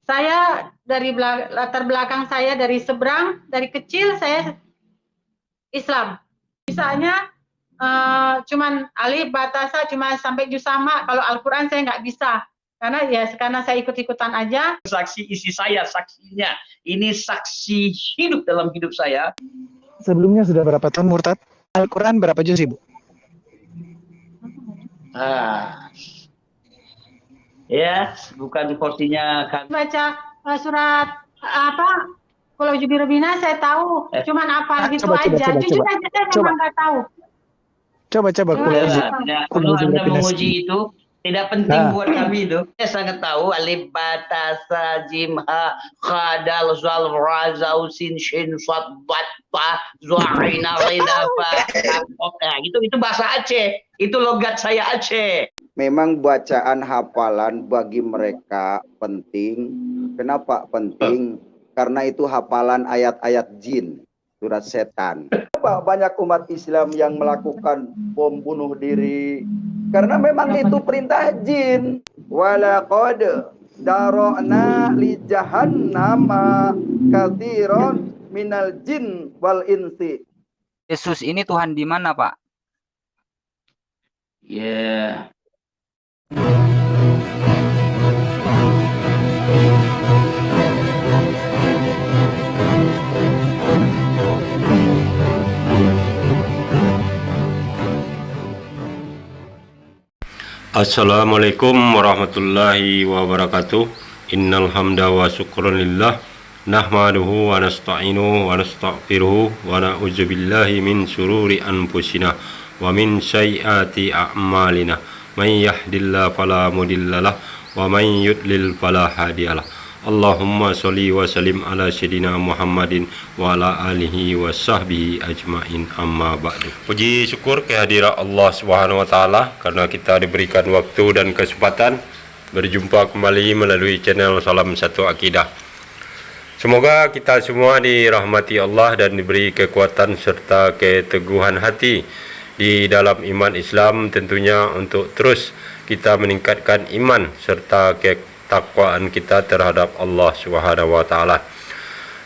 Saya latar belakang saya dari seberang, dari kecil saya Islam. Misalnya cuman alif, batasa, cuma sampai juz sama. Kalau Al-Quran saya nggak bisa. Karena saya ikut-ikutan aja. Saksi isi saya, saksinya. Ini saksi hidup dalam hidup saya. Sebelumnya sudah berapa tahun murtad? Al-Quran berapa juz, Ibu? Ya, bukan porsinya kan. Baca surat apa? Kalau Jubirobina saya tahu, cuman apa gitu aja. Jujur aja saya memang nggak tahu. Coba Kalau Anda menguji itu tidak penting buat kami itu. Saya sangat tahu alif, ba, ta, sa, jim, ha, kha, dal, zal, ra, zau, sin, shin, shad, bat, ta, za, ain, ain, fa, itu bahasa Aceh. Itu logat saya Aceh. Memang bacaan hafalan bagi mereka penting. Kenapa penting? Karena itu hafalan ayat-ayat jin, surat setan. Banyak umat Islam yang melakukan bom bunuh diri karena memang itu perintah jin. Walaqad dara'na li jahannama katsiran minal jin wal insi. Yesus ini Tuhan di mana, Pak? Ya. Assalamualaikum warahmatullahi wabarakatuh. Innal hamda wa syukran lillah nahmaduhu wa nasta'inuhu wa nastaghfiruhu wa na'udzu billahi min syururi anfusina wa min sayyiati a'malina. May yahdihillahu fala mudhillalah wa may yudlil fala hadiyalah. Allahumma sholli wa sallim ala sayyidina Muhammadin wa ala alihi wa sahbihi ajmain, amma ba'du. Puji syukur kehadirat Allah Subhanahu wa taala karena kita diberikan waktu dan kesempatan berjumpa kembali melalui channel Salam Satu Akidah. Semoga kita semua dirahmati Allah dan diberi kekuatan serta keteguhan hati di dalam iman Islam, tentunya untuk terus kita meningkatkan iman serta ketakwaan kita terhadap Allah Subhanahu wa taala.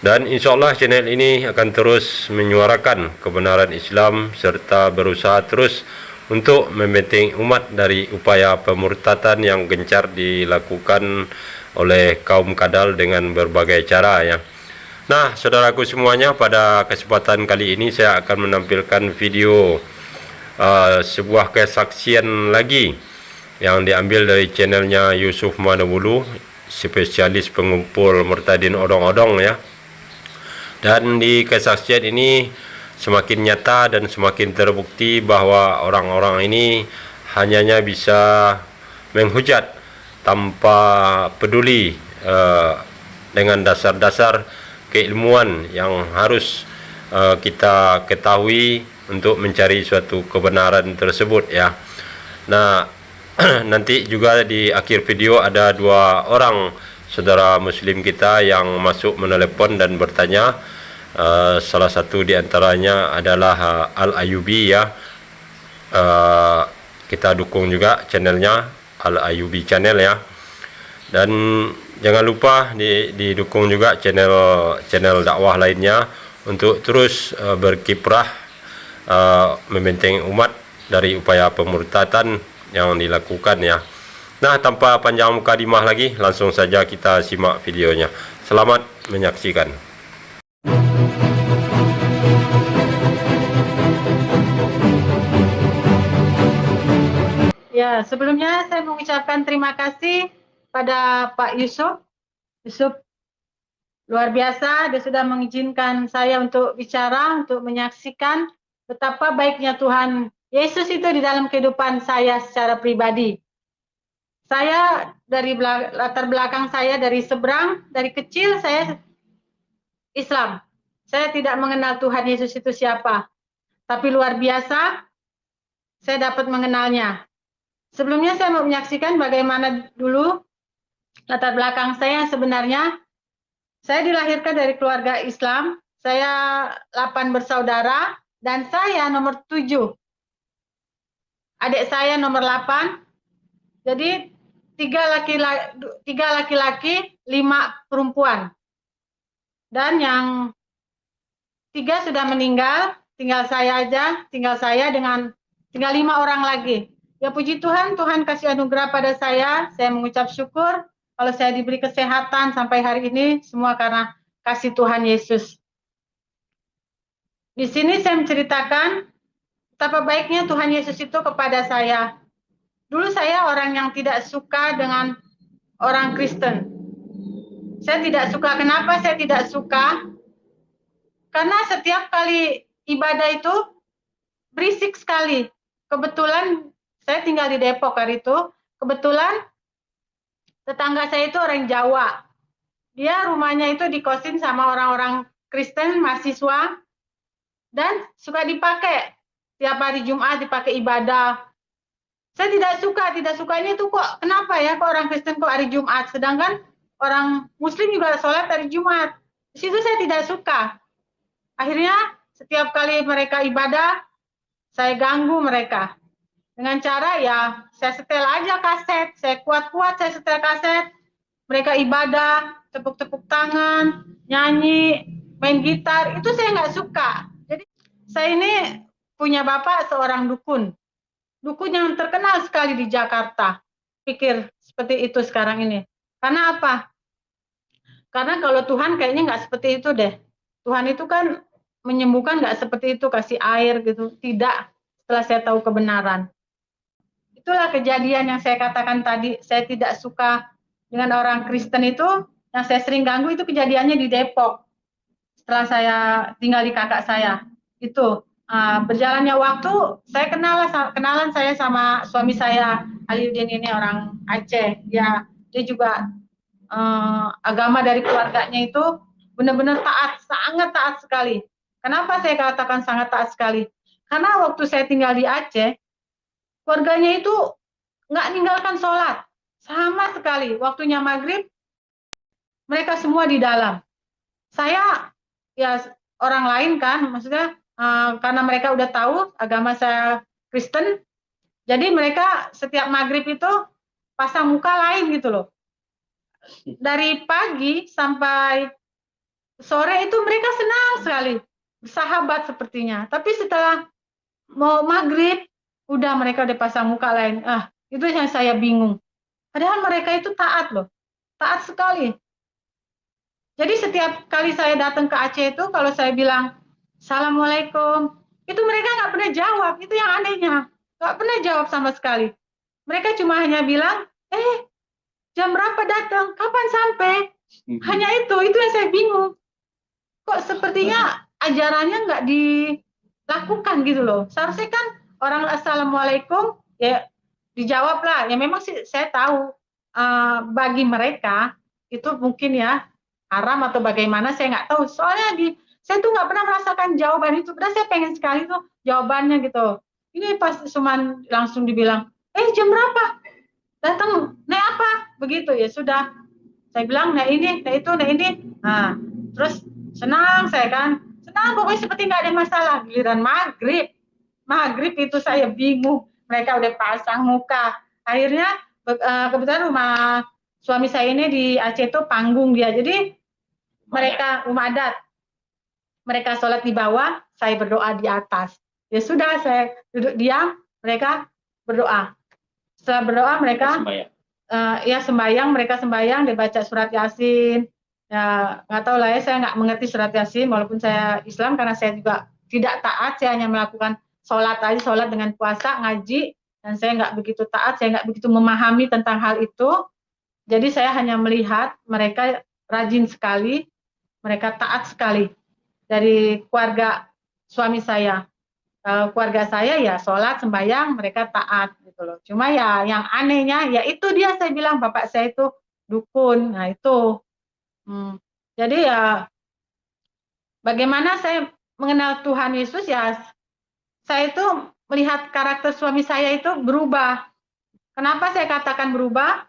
Dan insyaallah channel ini akan terus menyuarakan kebenaran Islam serta berusaha terus untuk membentengi umat dari upaya pemurtadan yang gencar dilakukan oleh kaum kadal dengan berbagai cara ya. Nah, saudaraku semuanya, pada kesempatan kali ini saya akan menampilkan video sebuah kesaksian lagi yang diambil dari channelnya Yusuf Manawulu, spesialis pengumpul murtadin odong-odong ya. Dan di kesaksian ini semakin nyata dan semakin terbukti bahwa orang-orang ini hanya bisa menghujat tanpa peduli dengan dasar-dasar keilmuan yang harus kita ketahui untuk mencari suatu kebenaran tersebut ya. Nah, nanti juga di akhir video ada dua orang saudara muslim kita yang masuk menelepon dan bertanya. Salah satu di antaranya adalah Al-Ayubi ya. Kita dukung juga channelnya Al-Ayubi channel ya. Dan jangan lupa didukung juga channel dakwah lainnya untuk terus berkiprah membentengi umat dari upaya pemurtadan yang dilakukan ya. Nah, tanpa panjang mukadimah lagi, langsung saja kita simak videonya. Selamat menyaksikan. Ya, sebelumnya saya mengucapkan terima kasih pada Pak Yusuf. Yusuf luar biasa, dia sudah mengizinkan saya untuk bicara, untuk menyaksikan betapa baiknya Tuhan Yesus itu di dalam kehidupan saya secara pribadi. Saya dari latar belakang saya dari seberang, dari kecil saya Islam. Saya tidak mengenal Tuhan Yesus itu siapa. Tapi luar biasa, saya dapat mengenalnya. Sebelumnya saya mau menyaksikan bagaimana dulu latar belakang saya sebenarnya. Saya dilahirkan dari keluarga Islam. Saya 8 bersaudara dan saya nomor 7. Adik saya nomor 8. Jadi tiga laki-laki, 5 perempuan. Dan yang 3 sudah meninggal, tinggal saya aja, tinggal 5 orang lagi. Ya puji Tuhan, Tuhan kasih anugerah pada saya mengucap syukur kalau saya diberi kesehatan sampai hari ini, semua karena kasih Tuhan Yesus. Di sini saya menceritakan betapa baiknya Tuhan Yesus itu kepada saya. Dulu saya orang yang tidak suka dengan orang Kristen. Saya tidak suka. Kenapa saya tidak suka? Karena setiap kali ibadah itu berisik sekali. Kebetulan saya tinggal di Depok hari itu. Kebetulan tetangga saya itu orang Jawa. Dia rumahnya itu dikosin sama orang-orang Kristen, mahasiswa. Dan suka dipakai. Tiap hari Jumat dipakai ibadah. Saya tidak suka ini tuh kok kenapa ya kok orang Kristen kok hari Jumat, sedangkan orang Muslim juga sholat hari Jumat. Di situ saya tidak suka. Akhirnya setiap kali mereka ibadah, saya ganggu mereka dengan cara ya saya setel aja kaset, saya kuat-kuat saya setel kaset. Mereka ibadah, tepuk-tepuk tangan, nyanyi, main gitar, itu saya nggak suka. Jadi saya ini punya bapak seorang dukun. Dukun yang terkenal sekali di Jakarta. Pikir seperti itu sekarang ini. Karena apa? Karena kalau Tuhan kayaknya nggak seperti itu deh. Tuhan itu kan menyembuhkan nggak seperti itu, kasih air gitu. Tidak, setelah saya tahu kebenaran. Itulah kejadian yang saya katakan tadi. Saya tidak suka dengan orang Kristen itu. Yang saya sering ganggu itu kejadiannya di Depok. Setelah saya tinggal di kakak saya. Itu. Berjalannya waktu, saya kenalan saya sama suami saya, Aliudin ini orang Aceh. Dia juga agama dari keluarganya itu benar-benar taat, sangat taat sekali. Kenapa saya katakan sangat taat sekali? Karena waktu saya tinggal di Aceh, keluarganya itu nggak meninggalkan sholat. Sama sekali, waktunya maghrib, mereka semua di dalam. Saya, ya orang lain kan, maksudnya, karena mereka udah tahu agama saya Kristen, jadi mereka setiap maghrib itu pasang muka lain gitu loh. Dari pagi sampai sore itu mereka senang sekali, bersahabat sepertinya. Tapi setelah mau maghrib, udah mereka udah pasang muka lain. Itu yang saya bingung. Padahal mereka itu taat loh, taat sekali. Jadi setiap kali saya datang ke Aceh itu, kalau saya bilang, Assalamualaikum, itu mereka nggak pernah jawab, itu yang anehnya. Nggak pernah jawab sama sekali. Mereka cuma hanya bilang, jam berapa datang, kapan sampai? Hanya itu yang saya bingung. Kok sepertinya ajarannya nggak dilakukan gitu loh. Seharusnya kan orang Assalamualaikum, ya dijawab lah. Ya memang sih saya tahu, bagi mereka, itu mungkin ya, haram atau bagaimana, saya nggak tahu. Soalnya saya tuh nggak pernah merasakan jawaban itu. Padahal saya pengen sekali tuh jawabannya gitu. Ini pas cuman langsung dibilang, jam berapa? Datang, naik apa? Begitu ya sudah. Saya bilang, naik ini, naik itu, naik ini. Terus senang saya kan. Senang pokoknya seperti nggak ada masalah. Giliran maghrib. Maghrib itu saya bingung. Mereka udah pasang muka. Akhirnya kebetulan rumah suami saya ini di Aceh itu panggung dia. Jadi mereka rumah adat. Mereka sholat di bawah, saya berdoa di atas. Ya sudah, saya duduk diam, mereka berdoa. Setelah berdoa mereka sembahyang, mereka sembahyang, dia baca surat Yasin. Ya nggak tahu lah ya, saya nggak mengerti surat Yasin, walaupun saya Islam, karena saya juga tidak taat, saya hanya melakukan sholat aja, sholat dengan puasa, ngaji, dan saya nggak begitu taat, saya nggak begitu memahami tentang hal itu. Jadi saya hanya melihat mereka rajin sekali, mereka taat sekali. Dari keluarga suami saya, keluarga saya ya sholat, sembahyang, mereka taat gitu loh. Cuma ya yang anehnya, ya itu dia saya bilang, bapak saya itu dukun. Nah itu. Jadi ya bagaimana saya mengenal Tuhan Yesus, ya saya itu melihat karakter suami saya itu berubah. Kenapa saya katakan berubah?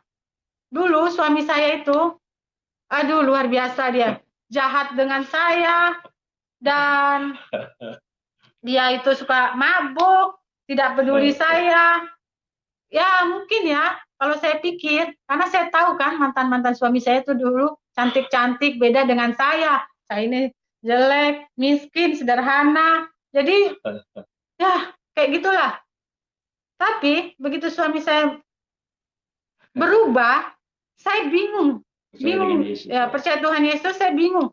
Dulu suami saya itu, aduh luar biasa dia, jahat dengan saya, dan dia itu suka mabuk, tidak peduli saya. Ya mungkin ya, kalau saya pikir, karena saya tahu kan mantan-mantan suami saya itu dulu cantik-cantik, beda dengan saya. Saya ini jelek, miskin, sederhana. Jadi ya kayak gitulah. Tapi begitu suami saya berubah, saya bingung. Ya, percaya Tuhan Yesus, saya bingung.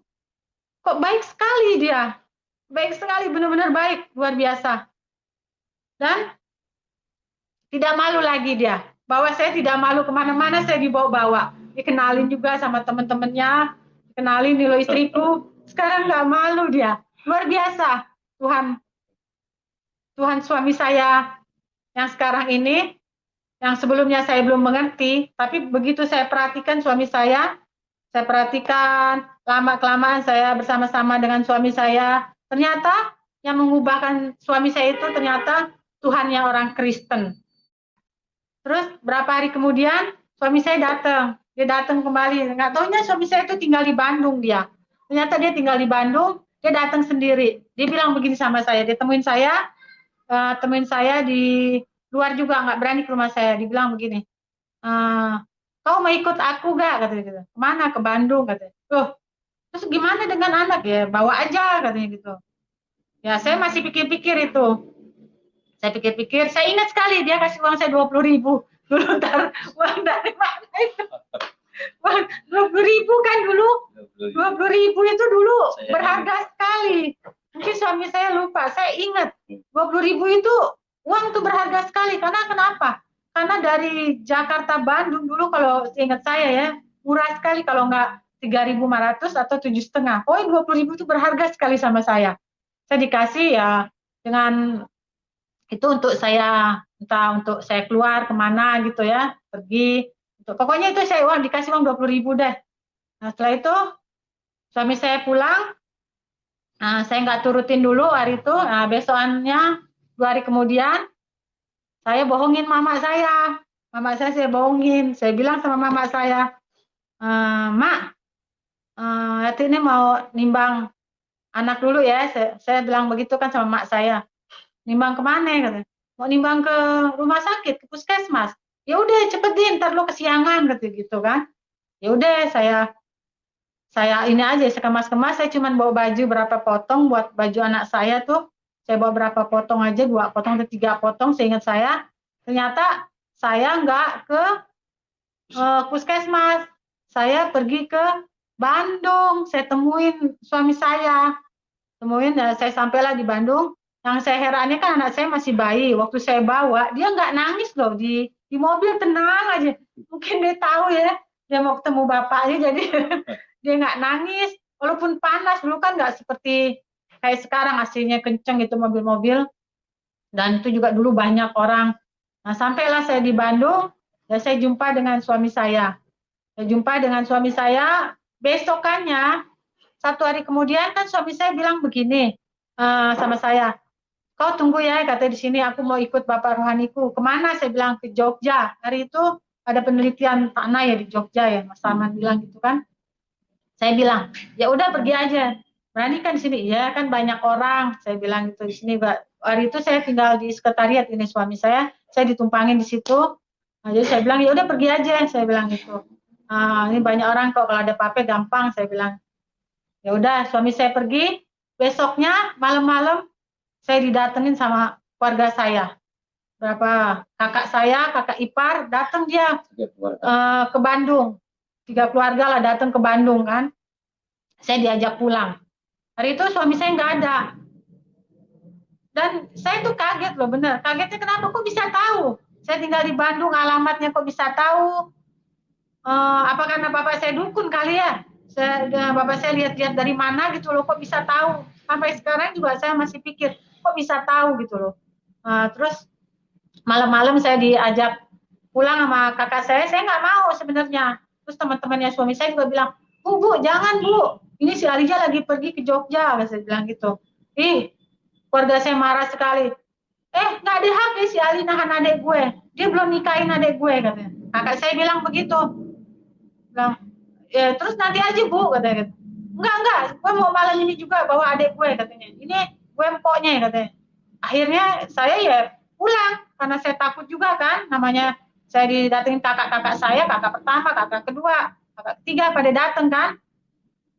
Kok baik sekali dia. Baik sekali, benar-benar baik, luar biasa. Dan tidak malu lagi dia. Bahwa saya tidak malu kemana-mana, saya dibawa-bawa. Dikenalin juga sama teman-temannya, dikenalin nih lo istriku. Sekarang nggak malu dia. Luar biasa. Tuhan suami saya yang sekarang ini, yang sebelumnya saya belum mengerti, tapi begitu saya perhatikan suami saya perhatikan lama-kelamaan saya bersama-sama dengan suami saya, ternyata yang mengubahkan suami saya itu ternyata Tuhannya orang Kristen. Terus berapa hari kemudian suami saya datang, dia datang kembali. Nggak taunya suami saya itu tinggal di Bandung dia. Ternyata dia tinggal di Bandung, dia datang sendiri. Dia bilang begini sama saya, dia temuin saya di luar juga, nggak berani ke rumah saya. Dia bilang begini, kau mau ikut aku gak? Katanya gitu. Kemana? Ke Bandung katanya. Loh, terus gimana dengan anak ya? Bawa aja katanya gitu. Ya saya masih pikir-pikir itu. Saya pikir-pikir, saya ingat sekali dia kasih uang saya 20.000. Dulu ntar uang dari mana itu? Uang 20.000 kan dulu. 20.000 itu dulu berharga sekali. Mungkin suami saya lupa. Saya ingat 20.000 itu uang tuh berharga sekali. Karena kenapa? Karena dari Jakarta Bandung dulu kalau ingat saya ya murah sekali, kalau nggak 3.500 atau 7,5. Oh 20.000 itu berharga sekali sama saya. Saya dikasih ya dengan itu untuk saya, entah untuk saya keluar kemana gitu ya, pergi. Pokoknya itu saya dikasih uang 20.000 deh. Nah setelah itu suami saya pulang, saya nggak turutin dulu hari itu. Nah, besokannya 2 hari kemudian saya bohongin mama saya. Mama saya bohongin. Saya bilang sama mama saya, Mak, Yati ini mau nimbang anak dulu ya. Saya bilang begitu kan sama mak saya. Nimbang kemana katanya? Mau nimbang ke rumah sakit, ke puskesmas. Ya udah cepetin, ntar lo kesiangan gitu kan. Ya udah saya ini aja, saya kemas-kemas. Saya cuma bawa baju berapa potong buat baju anak saya tuh. Saya bawa berapa potong aja, 2 potong atau 3 potong, seingat saya. Ternyata saya nggak ke puskesmas, saya pergi ke Bandung. Saya temuin suami saya, saya sampailah di Bandung. Yang saya herannya kan anak saya masih bayi. Waktu saya bawa, dia nggak nangis loh di mobil, tenang aja. Mungkin dia tahu ya, dia mau ketemu bapaknya, jadi dia nggak nangis. Walaupun panas, dulu kan nggak seperti kayak sekarang, aslinya kenceng gitu mobil-mobil. Dan itu juga dulu banyak orang. Nah sampailah saya di Bandung, dan saya jumpa dengan suami saya. Saya jumpa dengan suami saya, besokannya, 1 hari kemudian kan suami saya bilang begini sama saya, kau tunggu ya, katanya di sini aku mau ikut bapak rohaniku. Kemana? Saya bilang ke Jogja. Hari itu ada penelitian tanah ya di Jogja ya, Mas Salman bilang gitu kan. Saya bilang, ya udah pergi aja. Berani kan di sini? Ya kan banyak orang. Saya bilang gitu di sini. Hari itu saya tinggal di sekretariat ini suami saya ditumpangin di situ. Nah, jadi saya bilang ya udah pergi aja. Saya bilang gitu. Ini banyak orang kok, kalau ada apa-apa gampang. Saya bilang. Ya udah, suami saya pergi. Besoknya malam-malam saya didatengin sama keluarga saya. Berapa kakak saya, kakak ipar, datang dia ke Bandung. 3 keluarga lah datang ke Bandung kan. Saya diajak pulang. Hari itu suami saya nggak ada. Dan saya tuh kaget loh, bener. Kagetnya kenapa? Kok bisa tahu? Saya tinggal di Bandung, alamatnya kok bisa tahu? Apa karena bapak saya dukun kali ya? Bapak saya lihat-lihat dari mana gitu loh, kok bisa tahu? Sampai sekarang juga saya masih pikir, kok bisa tahu gitu loh. Terus malam-malam saya diajak pulang sama kakak saya nggak mau sebenarnya. Terus teman-temannya suami saya juga bilang, Bu, jangan Bu, ini si Alija lagi pergi ke Jogja, saya bilang gitu. Keluarga saya marah sekali. Nggak ada hak ya si Ali nahan adik gue, dia belum nikahin adik gue, katanya. Kakak saya bilang begitu. Bilang, ya terus nanti aja Bu, katanya. Enggak, gue mau malam ini juga bawa adik gue, katanya. Ini gue empoknya, katanya. Akhirnya saya ya pulang, karena saya takut juga kan, namanya saya didatengin kakak-kakak saya, kakak pertama, kakak kedua, kakak ketiga pada datang kan.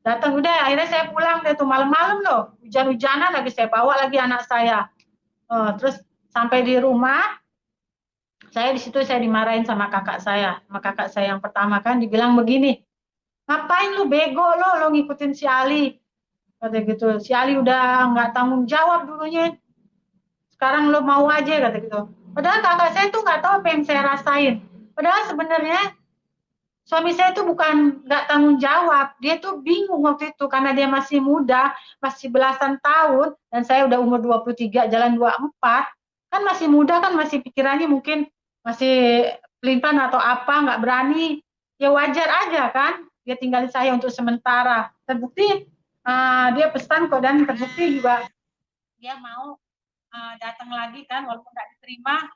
Datang udah, akhirnya saya pulang deh tuh malam-malam loh, hujan-hujanan lagi, saya bawa lagi anak saya. Terus sampai di rumah, saya di situ saya dimarahin sama kakak saya yang pertama kan, dibilang begini, ngapain lu bego lo ngikutin si Ali, kata gitu. Si Ali udah nggak tanggung jawab dulunya, sekarang lo mau aja, kata gitu. Padahal kakak saya tuh nggak tahu apa yang saya rasain. Padahal sebenarnya suami saya tuh bukan nggak tanggung jawab, dia tuh bingung waktu itu karena dia masih muda, masih belasan tahun, dan saya udah umur 23 jalan 24, kan masih muda kan, masih pikirannya mungkin masih pelimpan atau apa, nggak berani, ya wajar aja kan, dia tinggalin saya untuk sementara. Terbukti dia pesan kok, dan terbukti juga dia mau datang lagi kan, walaupun nggak diterima.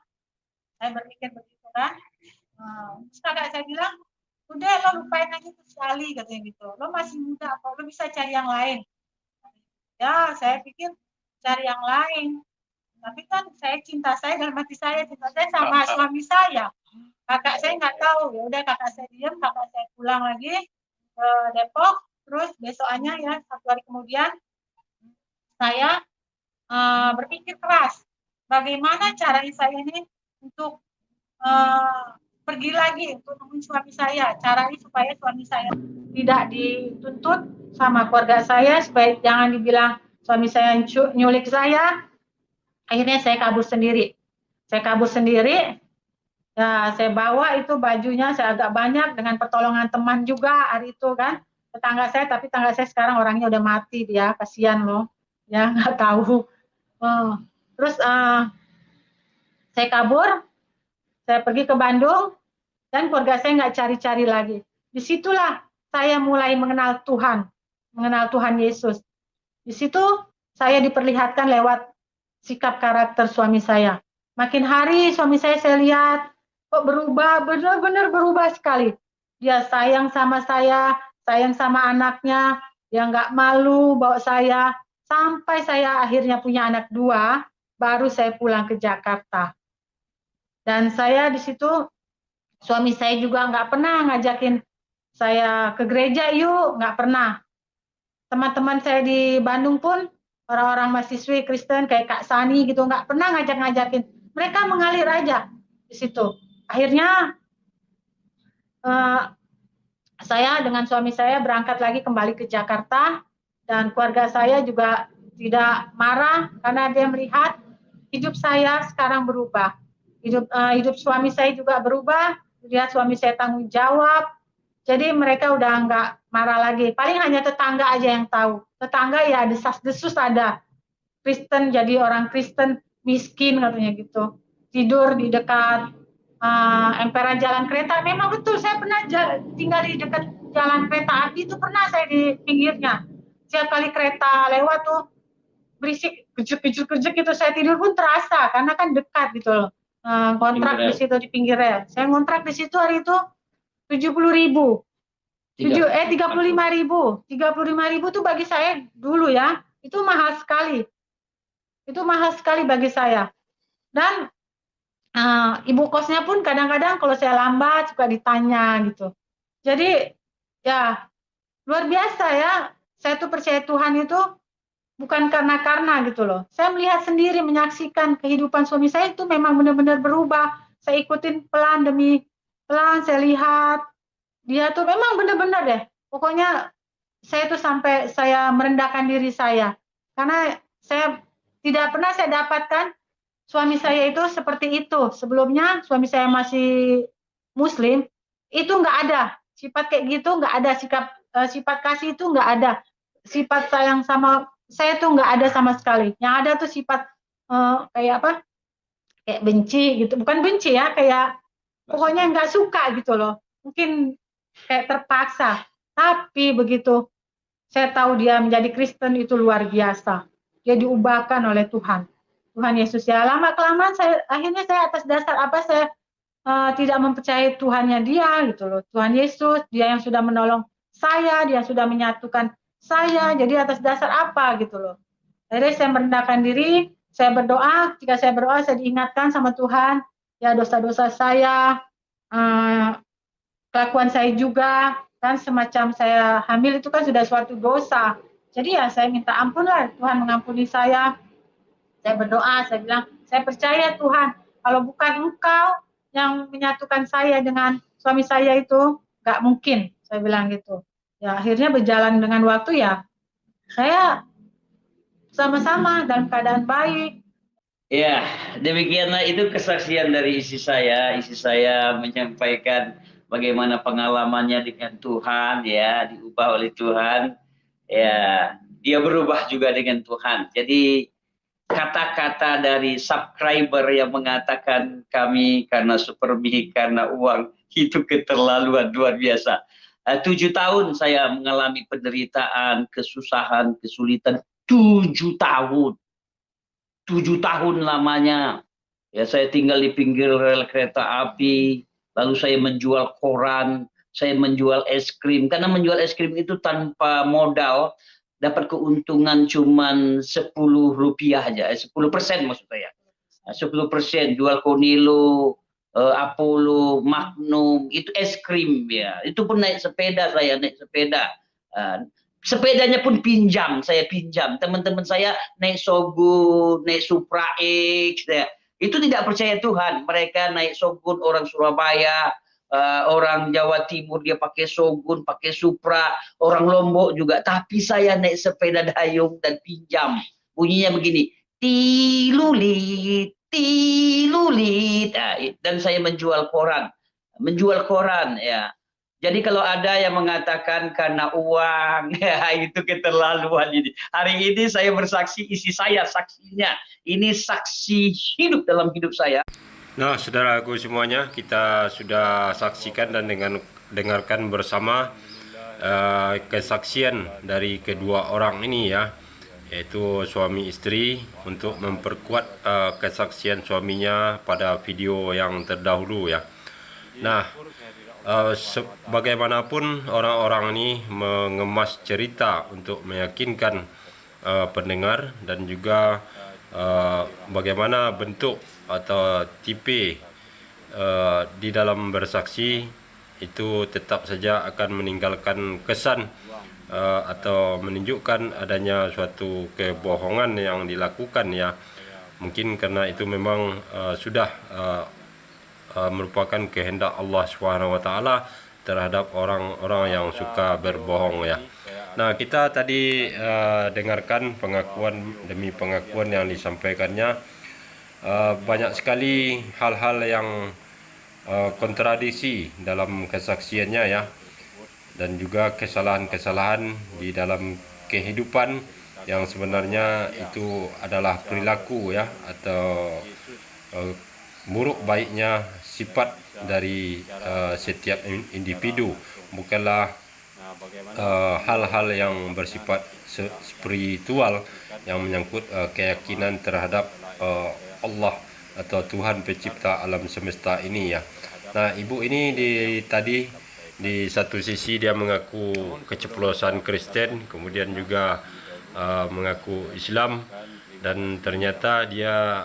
Saya berpikir begitu kan. Terus kakak saya bilang, udah lo lupain aja tuh sekali, katanya gitu. Lo masih muda, apa lo bisa cari yang lain? Ya, saya pikir cari yang lain. Tapi kan cinta saya dalam hati saya, cinta saya sama suami saya. Kakak saya nggak tahu. Ya udah, kakak saya diam, kakak saya pulang lagi ke Depok. Terus besokannya ya, 1 hari kemudian saya berpikir keras. Bagaimana caranya saya ini untuk pergi lagi untuk nemuin suami saya. Caranya supaya suami saya tidak dituntut sama keluarga saya, supaya jangan dibilang suami saya nyulik saya. Akhirnya saya kabur sendiri. Ya, saya bawa itu bajunya, saya agak banyak dengan pertolongan teman juga hari itu kan, tetangga saya, tapi tetangga saya sekarang orangnya udah mati dia, kasihan loh, ya nggak tahu. Terus saya kabur, saya pergi ke Bandung, dan keluarga saya nggak cari-cari lagi. Disitulah saya mulai mengenal Tuhan Yesus. Di situ saya diperlihatkan lewat sikap karakter suami saya. Makin hari suami saya lihat kok berubah, benar-benar berubah sekali. Dia sayang sama saya, sayang sama anaknya, dia nggak malu bawa saya, sampai saya akhirnya punya anak 2, baru saya pulang ke Jakarta. Dan saya di situ, suami saya juga nggak pernah ngajakin saya ke gereja yuk, nggak pernah. Teman-teman saya di Bandung pun, orang-orang mahasiswi Kristen kayak Kak Sani gitu, nggak pernah ngajak-ngajakin. Mereka mengalir aja di situ. Akhirnya saya dengan suami saya berangkat lagi kembali ke Jakarta, dan keluarga saya juga tidak marah karena dia melihat hidup saya sekarang berubah. Hidup suami saya juga berubah, lihat suami saya tanggung jawab, jadi mereka udah nggak marah lagi. Paling hanya tetangga aja yang tahu. Tetangga ya desas-desus ada. Kristen, jadi orang Kristen miskin katanya gitu. Tidur di dekat emperan jalan kereta. Memang betul, saya pernah tinggal di dekat jalan kereta api, itu pernah saya di pinggirnya. Setiap kali kereta lewat tuh berisik, kejuk-kejuk gitu, saya tidur pun terasa karena kan dekat gitu loh. Kontrak di situ di pinggir rel. Saya ngontrak di situ hari itu 70.000. 35.000. 35.000 tuh bagi saya dulu ya, itu mahal sekali. Itu mahal sekali bagi saya. Dan ibu kosnya pun kadang-kadang kalau saya lambat suka ditanya gitu. Jadi ya luar biasa ya. Saya tuh percaya Tuhan itu bukan karena gitu loh. Saya melihat sendiri, menyaksikan kehidupan suami saya itu memang benar-benar berubah. Saya ikutin pelan demi pelan, saya lihat dia tuh memang benar-benar deh. Pokoknya saya tuh sampai saya merendahkan diri saya. Karena saya tidak pernah saya dapatkan suami saya itu seperti itu. Sebelumnya suami saya masih Muslim, itu nggak ada. Sifat kayak gitu nggak ada, sifat kasih itu nggak ada. Sifat sayang sama saya tuh nggak ada sama sekali. Yang ada tuh sifat kayak apa? Kayak benci gitu. Bukan benci ya, kayak pokoknya nggak suka gitu loh. Mungkin kayak terpaksa. Tapi begitu saya tahu dia menjadi Kristen, itu luar biasa. Dia diubahkan oleh Tuhan. Tuhan Yesus ya. Lama-kelamaan akhirnya saya atas dasar apa saya tidak mempercayai Tuhannya dia gitu loh. Tuhan Yesus, dia yang sudah menolong saya, dia sudah menyatukan saya, jadi atas dasar apa gitu loh. Akhirnya saya merendahkan diri, saya berdoa, jika saya berdoa saya diingatkan sama Tuhan, ya dosa-dosa saya, kelakuan saya juga, kan semacam saya hamil itu kan sudah suatu dosa. Jadi ya saya minta ampun lah, Tuhan mengampuni saya. Saya berdoa, saya bilang, saya percaya Tuhan, kalau bukan Engkau yang menyatukan saya dengan suami saya itu, nggak mungkin, saya bilang gitu. Ya akhirnya berjalan dengan waktu ya, saya sama-sama dalam keadaan baik. Ya, demikianlah itu kesaksian dari istri saya. Istri saya menyampaikan bagaimana pengalamannya dengan Tuhan, ya, diubah oleh Tuhan. Ya, dia berubah juga dengan Tuhan. Jadi kata-kata dari subscriber yang mengatakan kami karena supermi, karena uang, itu keterlaluan luar biasa. 7 tahun saya mengalami penderitaan, kesusahan, kesulitan. 7 tahun. 7 tahun lamanya. Ya, saya tinggal di pinggir rel kereta api, lalu saya menjual koran, saya menjual es krim. Karena menjual es krim itu tanpa modal, dapat keuntungan cuman 10 rupiah aja, 10% maksud saya. 10% jual Konilo, Apollo, Magnum, itu es krim ya. Itu pun naik sepeda, saya naik sepeda. Sepedanya pun pinjam, saya pinjam. Teman-teman saya naik Shogun, naik Supra X, ya. Itu tidak percaya Tuhan. Mereka naik Shogun, orang Surabaya, orang Jawa Timur dia pakai Shogun, pakai Supra, orang Lombok juga. Tapi saya naik sepeda dayung dan pinjam. Bunyinya begini, tilulit, tilulit. Nah, dan saya menjual koran ya. Jadi kalau ada yang mengatakan karena uang, ya itu keterlaluan ini. Hari ini saya bersaksi, isi saya saksinya. Ini saksi hidup dalam hidup saya. Nah, saudaraku semuanya, kita sudah saksikan dan dengarkan bersama kesaksian dari kedua orang ini ya, yaitu suami istri, untuk memperkuat kesaksian suaminya pada video yang terdahulu ya. Nah, bagaimanapun orang-orang ini mengemas cerita untuk meyakinkan pendengar, dan juga bagaimana bentuk atau tipe di dalam bersaksi itu tetap saja akan meninggalkan kesan atau menunjukkan adanya suatu kebohongan yang dilakukan ya. Mungkin karena itu memang sudah merupakan kehendak Allah SWT terhadap orang-orang yang suka berbohong ya. Nah, kita tadi dengarkan pengakuan demi pengakuan yang disampaikannya. Banyak sekali hal-hal yang kontradiksi dalam kesaksiannya ya, dan juga kesalahan-kesalahan di dalam kehidupan yang sebenarnya itu adalah perilaku ya, atau buruk baiknya sifat dari setiap individu, bukanlah hal-hal yang bersifat spiritual yang menyangkut keyakinan terhadap Allah atau Tuhan pencipta alam semesta ini ya. Nah, ibu ini tadi di satu sisi dia mengaku keceplosan Kristen, kemudian juga mengaku Islam, dan ternyata dia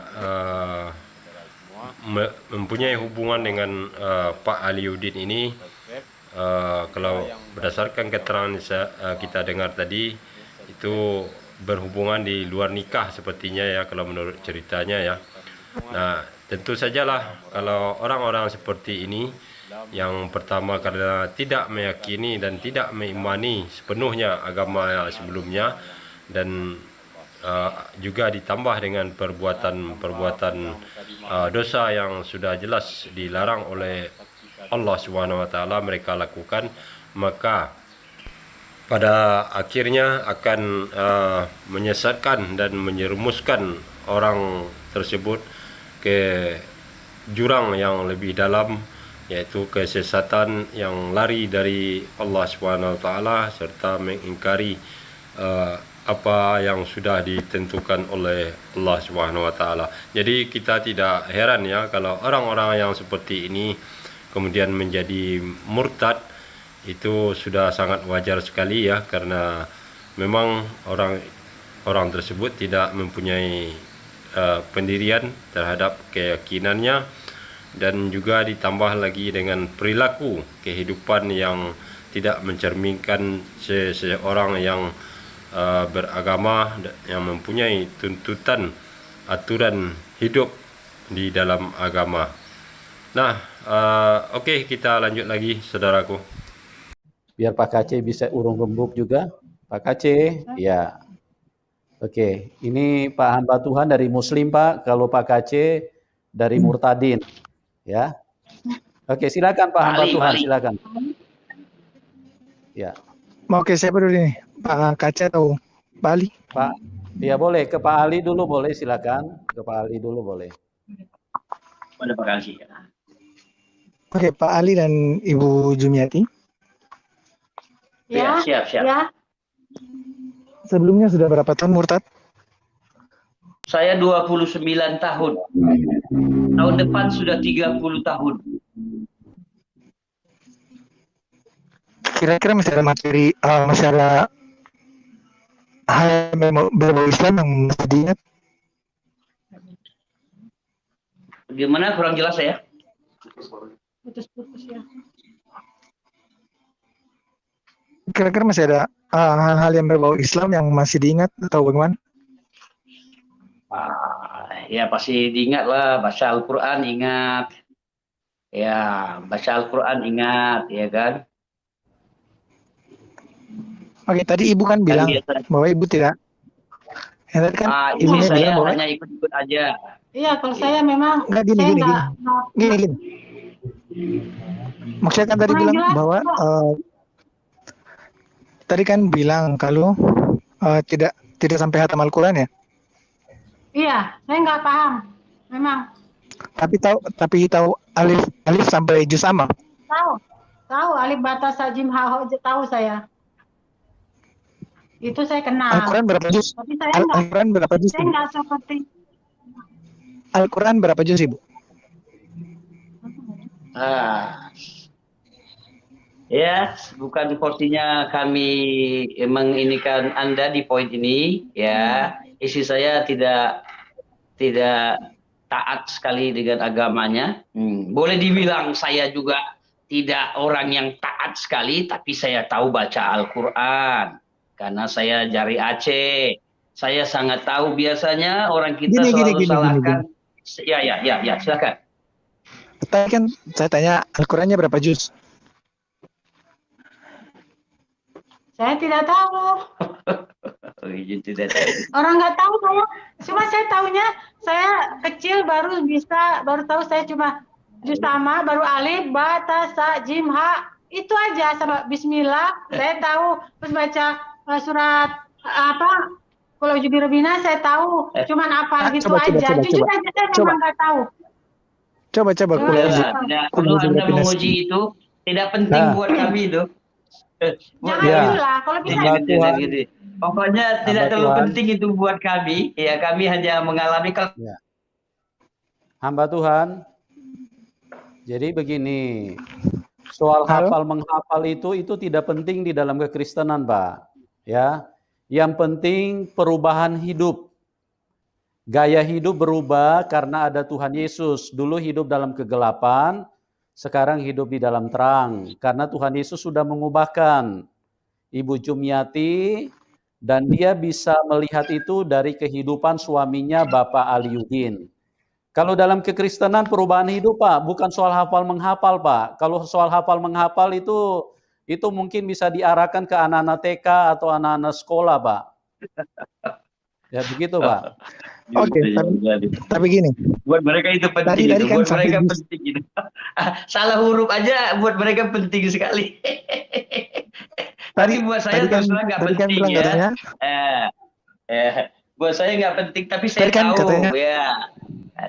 mempunyai hubungan dengan Pak Aliuddin ini. Kalau berdasarkan keterangan kita dengar tadi, itu berhubungan di luar nikah sepertinya ya, kalau menurut ceritanya ya. Nah, tentu sajalah kalau orang-orang seperti ini, yang pertama karena tidak meyakini dan tidak mengimani sepenuhnya agama sebelumnya, dan juga ditambah dengan perbuatan dosa yang sudah jelas dilarang oleh Allah SWT mereka lakukan, maka pada akhirnya akan menyesatkan dan menyerumuskan orang tersebut ke jurang yang lebih dalam, yaitu kesesatan yang lari dari Allah SWT serta mengingkari apa yang sudah ditentukan oleh Allah SWT. Jadi kita tidak heran ya kalau orang-orang yang seperti ini kemudian menjadi murtad. Itu sudah sangat wajar sekali ya, karena memang orang tersebut tidak mempunyai pendirian terhadap keyakinannya, dan juga ditambah lagi dengan perilaku kehidupan yang tidak mencerminkan seseorang yang beragama, yang mempunyai tuntutan aturan hidup di dalam agama. Nah, oke, kita lanjut lagi, saudaraku. Biar Pak KC bisa urung rembuk juga. Pak KC, ya. Oke, ini Pak hamba Tuhan dari Muslim, Pak. Kalau Pak KC dari Murtadin, ya. Oke, silakan Pak hamba Tuhan, silakan. Ya. Oke, siapa dulu nih? Pak KC atau Pak Ali? Pak, ya boleh. Ke Pak Ali dulu boleh, silakan. Ke Pak Ali dulu boleh. Pada Pak Kasih. Oke, Pak Ali dan Ibu Jumiati. Ya, siap. Ya. Sebelumnya sudah berapa tahun murtad? Saya 29 tahun. Tahun depan sudah 30 tahun. Kira-kira masih ada materi, masih ada hal yang berbau Islam yang masih diingat? Gimana? Kurang jelas ya? Putus-putus ya. Kira-kira masih ada hal-hal yang berbau Islam yang masih diingat atau bagaimana? Ya pasti diingat lah, baca Al-Quran ingat. Ya, baca Al-Quran ingat, ya kan? Oke, tadi Ibu kan bilang bahwa Ibu tidak. Ya, tadi kan Ini Ibunya saya bilang bahwa hanya ikut-ikut aja. Iya, kalau saya memang Enggak, gini. Maksudnya kan tadi Kurang bilang jelas, bahwa tadi kan bilang kalau tidak sampai hatam Al-Quran ya. iya, saya nggak paham. Memang Tapi tahu alif sampai juz amma. tahu alif bata sajim ha tahu saya. Itu saya kenal. Al-Quran berapa juz? Tapi saya Al-Quran berapa juz? saya nggak seperti Al-Quran berapa juz, Ibu? Ya, bukan porsinya kami menginikan Anda di poin ini, ya. Isi saya tidak taat sekali dengan agamanya. Boleh dibilang saya juga tidak orang yang taat sekali, tapi saya tahu baca Al-Quran. Karena saya dari Aceh. Saya sangat tahu biasanya orang kita selalu salahkan. Ya, silakan. Tadi kan saya tanya Al-Qurannya berapa juz? saya tidak tahu. Orang nggak tahu saya. Cuma saya tahunya saya kecil baru tahu saya cuma juz sama, baru alif, ba, ta, sa, jim, ha. Itu aja sama bismillah. Saya tahu terus baca surat apa? Kalau Jubirobina saya tahu, cuman apa gitu aja. Jujur aja saya memang nggak tahu. Coba Kalau Anda menguji itu tidak penting buat kami itu. Jangan lah, kalau bisa. Pokoknya tidak terlalu penting itu buat kami. Ya, kami hanya mengalami Hamba Tuhan. Jadi begini, soal hafal menghafal itu tidak penting di dalam kekristenan, Pak. Ya, yang penting perubahan hidup. Gaya hidup berubah karena ada Tuhan Yesus. Dulu hidup dalam kegelapan, sekarang hidup di dalam terang. Karena Tuhan Yesus sudah mengubahkan Ibu Jumiati, dan dia bisa melihat itu dari kehidupan suaminya Bapak Aliuddin. Kalau dalam kekristenan perubahan hidup, Pak, bukan soal hafal menghafal, Pak. Kalau soal hafal menghafal itu mungkin bisa diarahkan ke anak-anak TK atau anak-anak sekolah, Pak. Ya begitu, Pak. Oke, tapi gini. Buat mereka itu penting. Tadi kan buat mereka penting gitu. Salah huruf aja buat mereka penting sekali. Tapi buat saya terus terang nggak penting ya. Buat saya nggak penting, tapi saya tahu ya.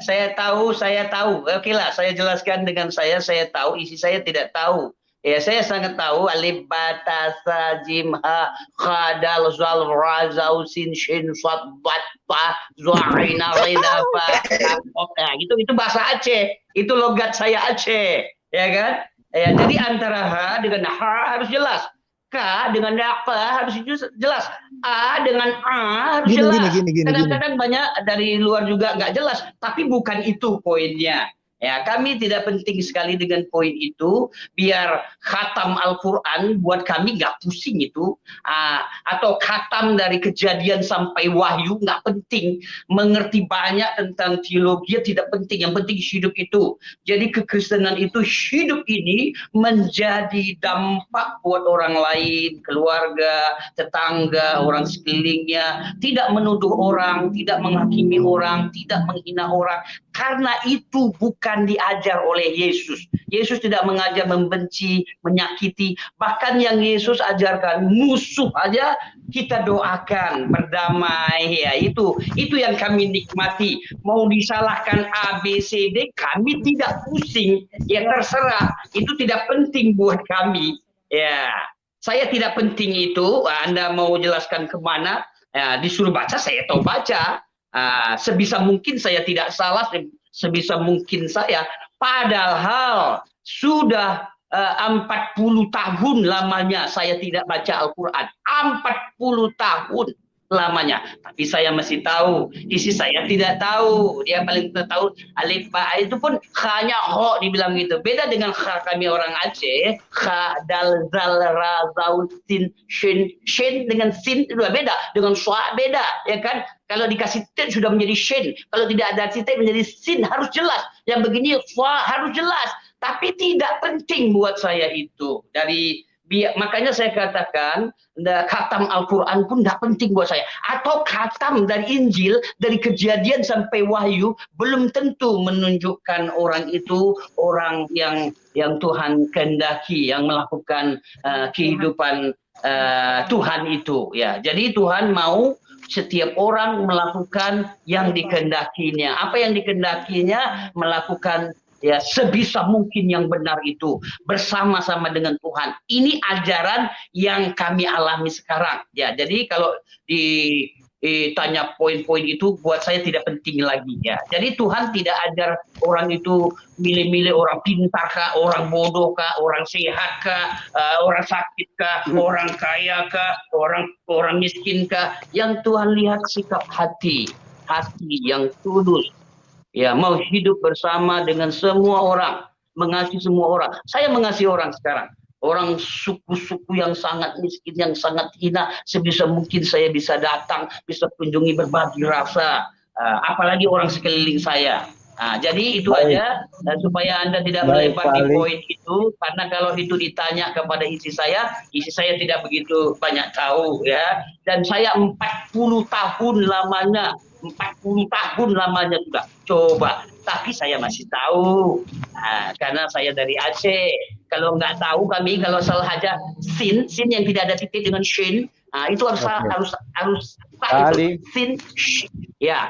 Saya tahu. Oke lah, saya jelaskan dengan saya tahu, isi saya tidak tahu. Ya, saya sangat tahu alif ba ta sa jim ha kha dal zal ra zau sin shin sad bat ta za ain rida fa ya, itu bahasa Aceh. Itu logat saya Aceh, ya kan? Ya, jadi antara ha dengan ha harus jelas. K dengan apa harus jelas. A dengan A harus jelas. Kadang-kadang banyak dari luar juga nggak jelas. Tapi bukan itu poinnya. Ya, kami tidak penting sekali dengan poin itu, biar khatam Al-Quran buat kami nggak pusing itu, atau khatam dari Kejadian sampai Wahyu nggak penting, mengerti banyak tentang teologi tidak penting, yang penting hidup itu. Jadi kekristenan itu hidup ini menjadi dampak buat orang lain, keluarga, tetangga, orang sekelilingnya, tidak menuduh orang, tidak menghakimi orang, tidak menghina orang, karena itu bukan diajar oleh Yesus. Yesus tidak mengajar membenci, menyakiti. Bahkan yang Yesus ajarkan, musuh aja kita doakan, berdamai. Ya, itu yang kami nikmati. Mau disalahkan A, B, C, D, kami tidak pusing. Ya terserah, itu tidak penting buat kami. Ya, saya tidak penting itu. Anda mau jelaskan kemana? Ya, disuruh baca, saya tahu baca. Sebisa mungkin saya tidak salah, sebisa mungkin saya, padahal sudah 40 tahun lamanya saya tidak baca Al-Quran, 40 tahun lamanya, tapi saya masih tahu, isi saya tidak tahu, dia paling tahu alif ba itu pun hanya ho dibilang gitu, beda dengan kami orang Aceh, kha dal zal ra zaul sin shin dengan sin itu beda, dengan swa beda, ya kan? Kalau dikasih tin sudah menjadi shin, kalau tidak ada tin menjadi sin, harus jelas, yang begini swa harus jelas, tapi tidak penting buat saya itu. Makanya saya katakan khatam Al-Quran pun tidak penting buat saya, atau khatam dari Injil, dari Kejadian sampai Wahyu, belum tentu menunjukkan orang itu orang yang Tuhan kehendaki, yang melakukan kehidupan Tuhan itu. Ya, jadi Tuhan mau setiap orang melakukan yang dikehendakinya. Apa yang dikehendakinya? Melakukan ya sebisa mungkin yang benar itu bersama-sama dengan Tuhan. Ini ajaran yang kami alami sekarang. Ya, jadi kalau ditanya poin-poin itu buat saya tidak penting lagi ya. Jadi Tuhan tidak ajar orang itu milih-milih orang pintar kah, orang bodoh kah, orang sehat kah, orang sakit kah, orang kaya kah, orang miskin kah. Yang Tuhan lihat sikap hati yang tulus. Ya, mau hidup bersama dengan semua orang, mengasihi semua orang. Saya mengasihi orang sekarang. Orang suku-suku yang sangat miskin, yang sangat hina, sebisa mungkin saya bisa datang, bisa kunjungi, berbagi rasa. Apalagi orang sekeliling saya. Jadi itu aja, supaya Anda tidak melebar di poin itu, karena kalau itu ditanya kepada isi saya tidak begitu banyak tahu ya. Dan saya 40 tahun lamanya sudah coba, tapi saya masih tahu, karena saya dari Aceh. Kalau nggak tahu kami, kalau salah aja sin yang tidak ada titik dengan shin, itu harus sin ya.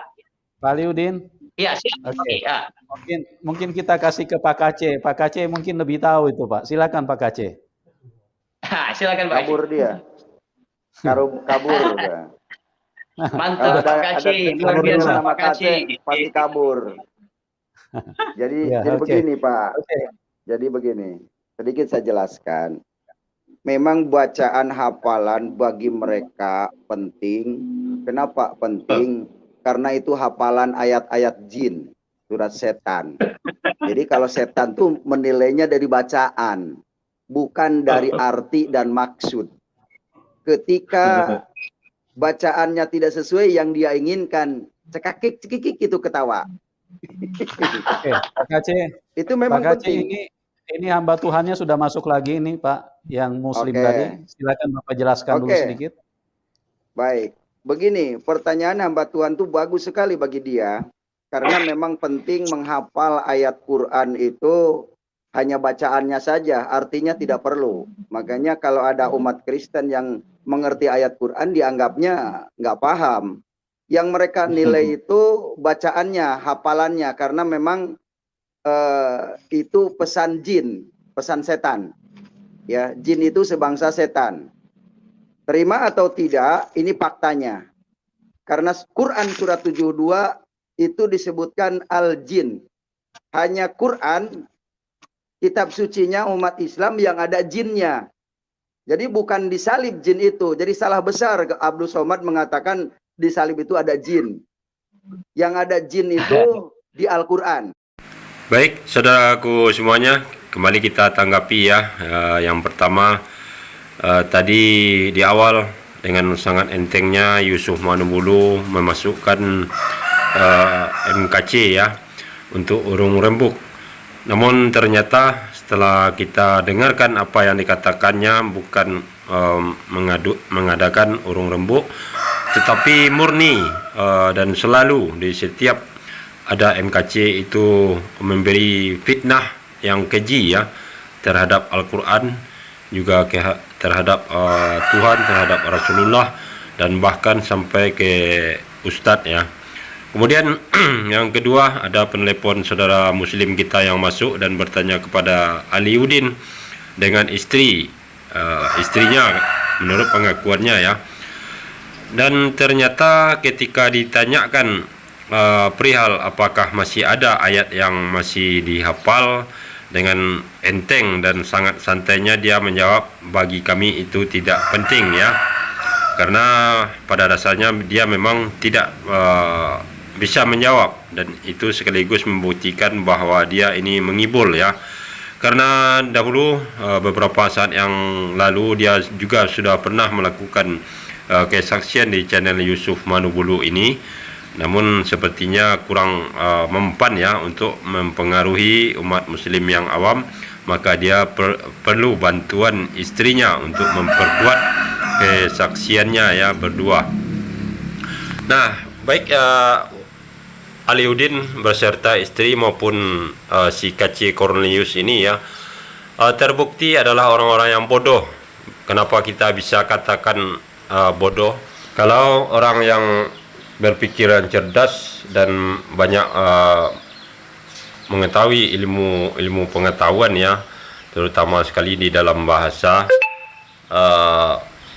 Pak Liudin. Ya, siap. Oke. Ya. Mungkin kita kasih ke Pak Kace. Pak Kace mungkin lebih tahu itu, Pak. Silakan Pak Kace. Silakan Pak. Kabur dia. Kabur udah. Mantap Pak Kace. Luar biasa Pak Kace. Pasti kabur. Jadi begini Pak. Jadi begini. Sedikit saya jelaskan. Memang bacaan hafalan bagi mereka penting. Kenapa penting? Karena itu hafalan ayat-ayat jin, surat setan. Jadi kalau setan tuh menilainya dari bacaan, bukan dari arti dan maksud. Ketika bacaannya tidak sesuai yang dia inginkan, cekikik itu ketawa. Oke, Pak Kace. Itu memang Pak Kace, penting. ini hamba Tuhannya sudah masuk lagi ini Pak, yang Muslim tadi. Silakan Bapak jelaskan dulu sedikit. Baik. Begini, pertanyaan hamba Tuhan itu bagus sekali bagi dia, karena memang penting menghafal ayat Quran itu hanya bacaannya saja, artinya tidak perlu. Makanya kalau ada umat Kristen yang mengerti ayat Quran, dianggapnya nggak paham. Yang mereka nilai itu bacaannya, hafalannya, karena memang itu pesan jin, pesan setan. Ya, jin itu sebangsa setan. Terima atau tidak, ini faktanya. Karena Quran surat 72 itu disebutkan al-jin. Hanya Quran, kitab sucinya umat Islam yang ada jinnya. Jadi bukan disalib jin itu. Jadi salah besar Abdul Somad mengatakan disalib itu ada jin. Yang ada jin itu di Al-Quran. Baik, saudaraku semuanya, kembali kita tanggapi ya. Yang pertama, tadi di awal dengan sangat entengnya Yusuf Manubulu memasukkan MKC ya untuk urung rembuk. Namun ternyata setelah kita dengarkan apa yang dikatakannya, bukan mengadakan urung rembuk, tetapi murni dan selalu di setiap ada MKC itu memberi fitnah yang keji ya terhadap Al-Quran, juga terhadap Tuhan, terhadap Rasulullah, dan bahkan sampai ke Ustadz ya. Kemudian yang kedua, ada penelepon saudara muslim kita yang masuk dan bertanya kepada Aliuddin dengan istrinya menurut pengakuannya ya. Dan ternyata ketika ditanyakan perihal apakah masih ada ayat yang masih dihafal, dengan enteng dan sangat santainya dia menjawab, bagi kami itu tidak penting ya, karena pada dasarnya dia memang tidak bisa menjawab, dan itu sekaligus membuktikan bahwa dia ini mengibul ya. Karena dahulu beberapa saat yang lalu dia juga sudah pernah melakukan kesaksian di channel Yusuf Manubulu ini, namun sepertinya kurang mempan ya untuk mempengaruhi umat muslim yang awam, maka dia perlu bantuan istrinya untuk memperkuat kesaksiannya ya berdua. Nah, baik Aliuddin beserta istri maupun si Kaci Cornelius ini ya terbukti adalah orang-orang yang bodoh. Kenapa kita bisa katakan bodoh? Kalau orang yang berpikiran cerdas dan banyak mengetahui ilmu pengetahuan ya, terutama sekali di dalam bahasa,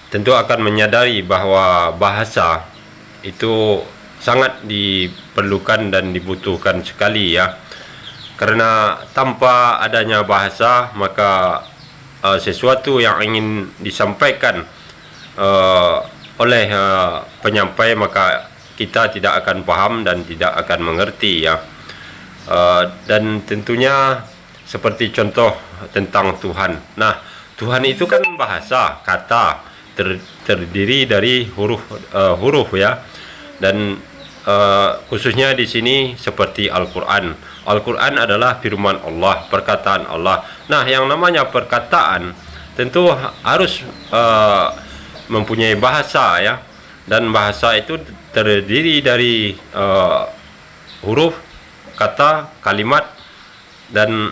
tentu akan menyadari bahwa bahasa itu sangat diperlukan dan dibutuhkan sekali ya. Karena tanpa adanya bahasa, maka sesuatu yang ingin disampaikan oleh penyampai, maka kita tidak akan paham dan tidak akan mengerti ya. Dan tentunya seperti contoh tentang Tuhan. Nah, Tuhan itu kan bahasa, kata, terdiri dari huruf ya. Dan khususnya di sini seperti Al-Quran. Al-Quran adalah firman Allah, perkataan Allah. Nah, yang namanya perkataan tentu harus mempunyai bahasa ya. Dan bahasa itu terdiri dari huruf, kata, kalimat, dan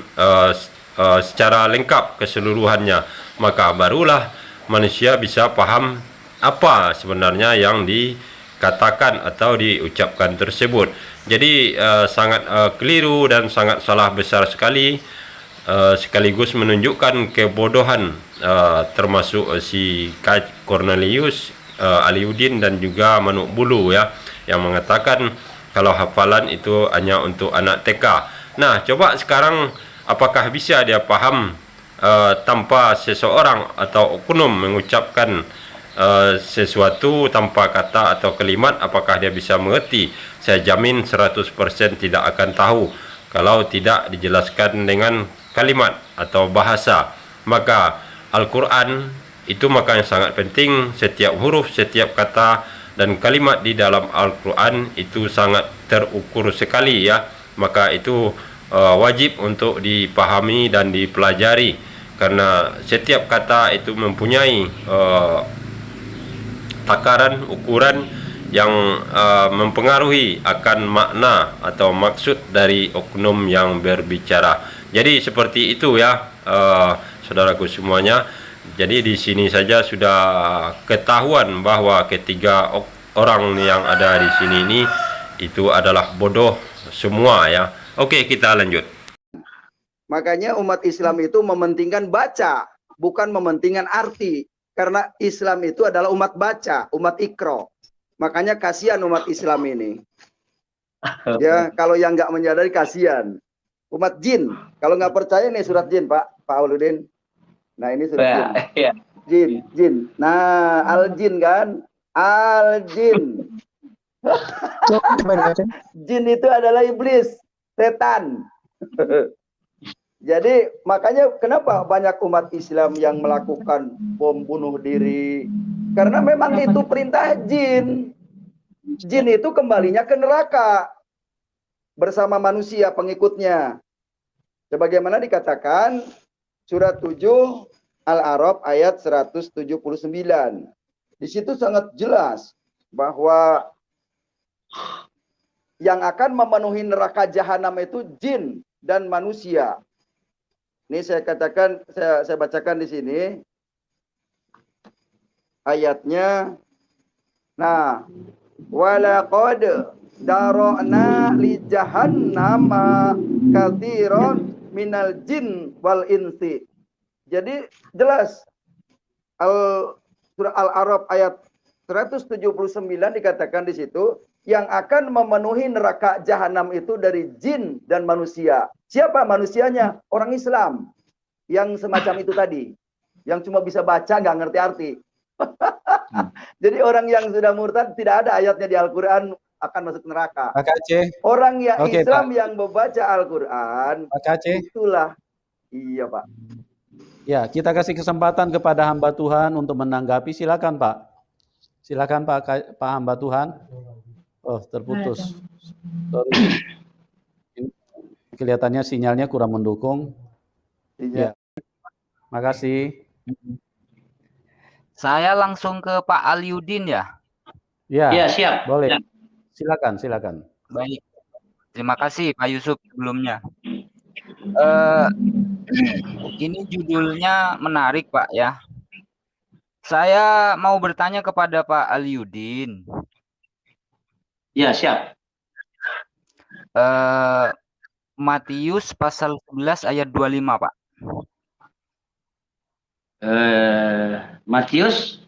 secara lengkap keseluruhannya. Maka barulah manusia bisa paham apa sebenarnya yang dikatakan atau diucapkan tersebut. Jadi sangat keliru dan sangat salah besar sekali, sekaligus menunjukkan kebodohan termasuk si Cornelius, Aliuddin dan juga Manuk Bulu ya, yang mengatakan kalau hafalan itu hanya untuk anak TK. Nah, coba sekarang apakah bisa dia paham tanpa seseorang atau oknum mengucapkan sesuatu tanpa kata atau kalimat, apakah dia bisa mengerti? Saya jamin 100% tidak akan tahu kalau tidak dijelaskan dengan kalimat atau bahasa. Maka Al-Quran itu maka yang sangat penting, setiap huruf, setiap kata dan kalimat di dalam Al-Quran itu sangat terukur sekali ya. Maka itu wajib untuk dipahami dan dipelajari, karena setiap kata itu mempunyai takaran, ukuran yang mempengaruhi akan makna atau maksud dari oknum yang berbicara. Jadi seperti itu ya saudaraku semuanya. Jadi di sini saja sudah ketahuan bahwa ketiga orang yang ada di sini ini itu adalah bodoh semua ya. Oke, kita lanjut. Makanya umat Islam itu mementingkan baca, bukan mementingkan arti. Karena Islam itu adalah umat baca, umat ikro. Makanya kasihan umat Islam ini. Ya, kalau yang nggak menyadari kasihan. Umat jin, kalau nggak percaya nih surat jin Pak Aliuddin. Nah ini surat jin. Jin. Nah, al-jin kan? Al-jin. Jin itu adalah iblis, setan. Jadi makanya kenapa banyak umat Islam yang melakukan bom bunuh diri? Karena memang itu perintah jin. Jin itu kembalinya ke neraka bersama manusia pengikutnya. Sebagaimana dikatakan surat 7 Al-A'raf ayat 179. Di situ sangat jelas bahwa yang akan memenuhi neraka jahanam itu jin dan manusia. Ini saya katakan, saya bacakan di sini ayatnya. Nah, walaqad darana li jahannama katsiran minal jin wal insi. Jadi jelas surah Al-A'raf ayat 179 dikatakan di situ yang akan memenuhi neraka jahanam itu dari jin dan manusia. Siapa manusianya? Orang Islam yang semacam itu tadi, yang cuma bisa baca nggak ngerti arti. Jadi orang yang sudah murtad tidak ada ayatnya di Al-Quran akan masuk neraka. Pak Aceh. Orang yang Islam Pak. yang membaca Al-Quran, Pak Aceh. Itulah. Iya Pak. Ya, kita kasih kesempatan kepada hamba Tuhan untuk menanggapi. Silakan Pak. Silakan Pak hamba Tuhan. Oh, terputus. Sorry. Kelihatannya sinyalnya kurang mendukung. Iya. Ya. Makasih. Saya langsung ke Pak Aliudin ya. Ya, Ya, siap. boleh. Siap. Silakan. Baik. Terima kasih Pak Yusuf sebelumnya. Ini judulnya menarik Pak ya. Saya mau bertanya kepada Pak Aliudin. Ya, siap. Matius pasal 11 ayat 25 Pak. Matius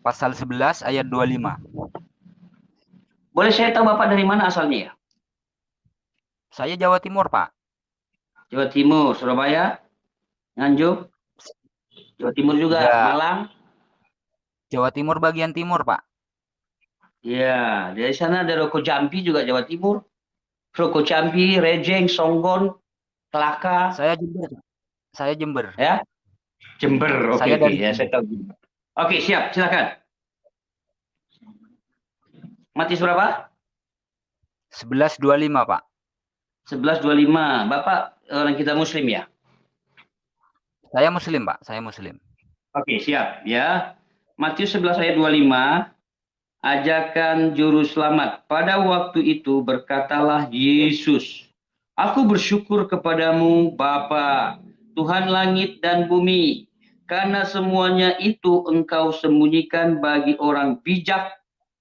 pasal 11 ayat 25. Boleh saya tahu Bapak dari mana asalnya ya? Saya Jawa Timur, Pak. Jawa Timur, Surabaya, Nganjuk, Jawa Timur juga, Ya. Malang. Jawa Timur bagian timur, Pak. Ya, dari sana ada Roko Jampi juga Jawa Timur. Roko Jampi, Rejeng, Songgon, Kelaka. Saya Jember. Saya Jember. Ya, Jember. Oke, Saya dari ya, saya tahu. Oke, siap, silakan. Matius berapa? 11.25, Pak. 11.25. Bapak orang kita Muslim ya? Saya Muslim, Pak. Saya Muslim. Oke, siap ya. Matius 11 ayat 25. Ajakan juru selamat. Pada waktu itu berkatalah Yesus, Aku bersyukur kepadamu Bapa, Tuhan langit dan bumi, karena semuanya itu engkau sembunyikan bagi orang bijak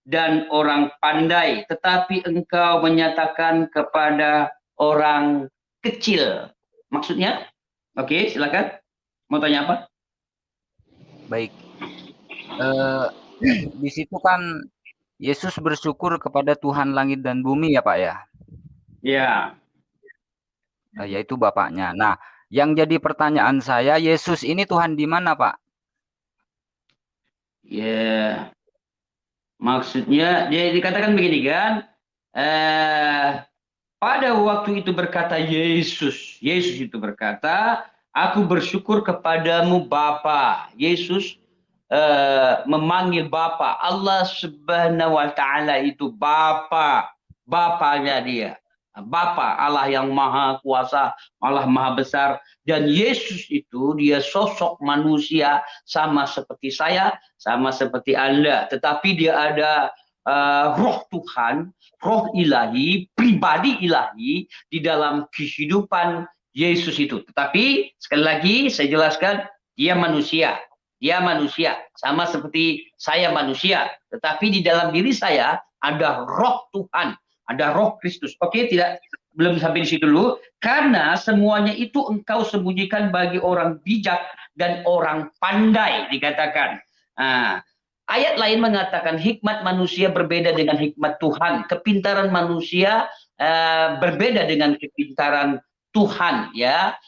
dan orang pandai, tetapi engkau menyatakan kepada orang kecil. Maksudnya? Oke, silakan. Mau tanya apa? Baik. Di situ kan Yesus bersyukur kepada Tuhan langit dan bumi ya Pak ya? Ya. Yaitu Bapaknya. Nah, yang jadi pertanyaan saya, Yesus ini Tuhan di mana Pak? Ya. Maksudnya, dia dikatakan begini kan, pada waktu itu berkata Yesus itu berkata, Aku bersyukur kepadamu Bapa. Yesus memanggil Bapa. Allah Subhanahu wa Ta'ala itu Bapa, Bapanya dia. Bapa, Allah yang maha kuasa, Allah maha besar. Dan Yesus itu dia sosok manusia sama seperti saya, sama seperti Anda. Tetapi dia ada roh Tuhan, roh ilahi, pribadi ilahi di dalam kehidupan Yesus itu. Tetapi sekali lagi saya jelaskan, dia manusia. Dia manusia, sama seperti saya manusia. Tetapi di dalam diri saya ada roh Tuhan, ada roh Kristus. Oke, belum sampai di situ dulu. Karena semuanya itu engkau sembunyikan bagi orang bijak dan orang pandai, dikatakan. Nah, ayat lain mengatakan hikmat manusia berbeda dengan hikmat Tuhan. Kepintaran manusia berbeda dengan kepintaran Tuhan. Ya,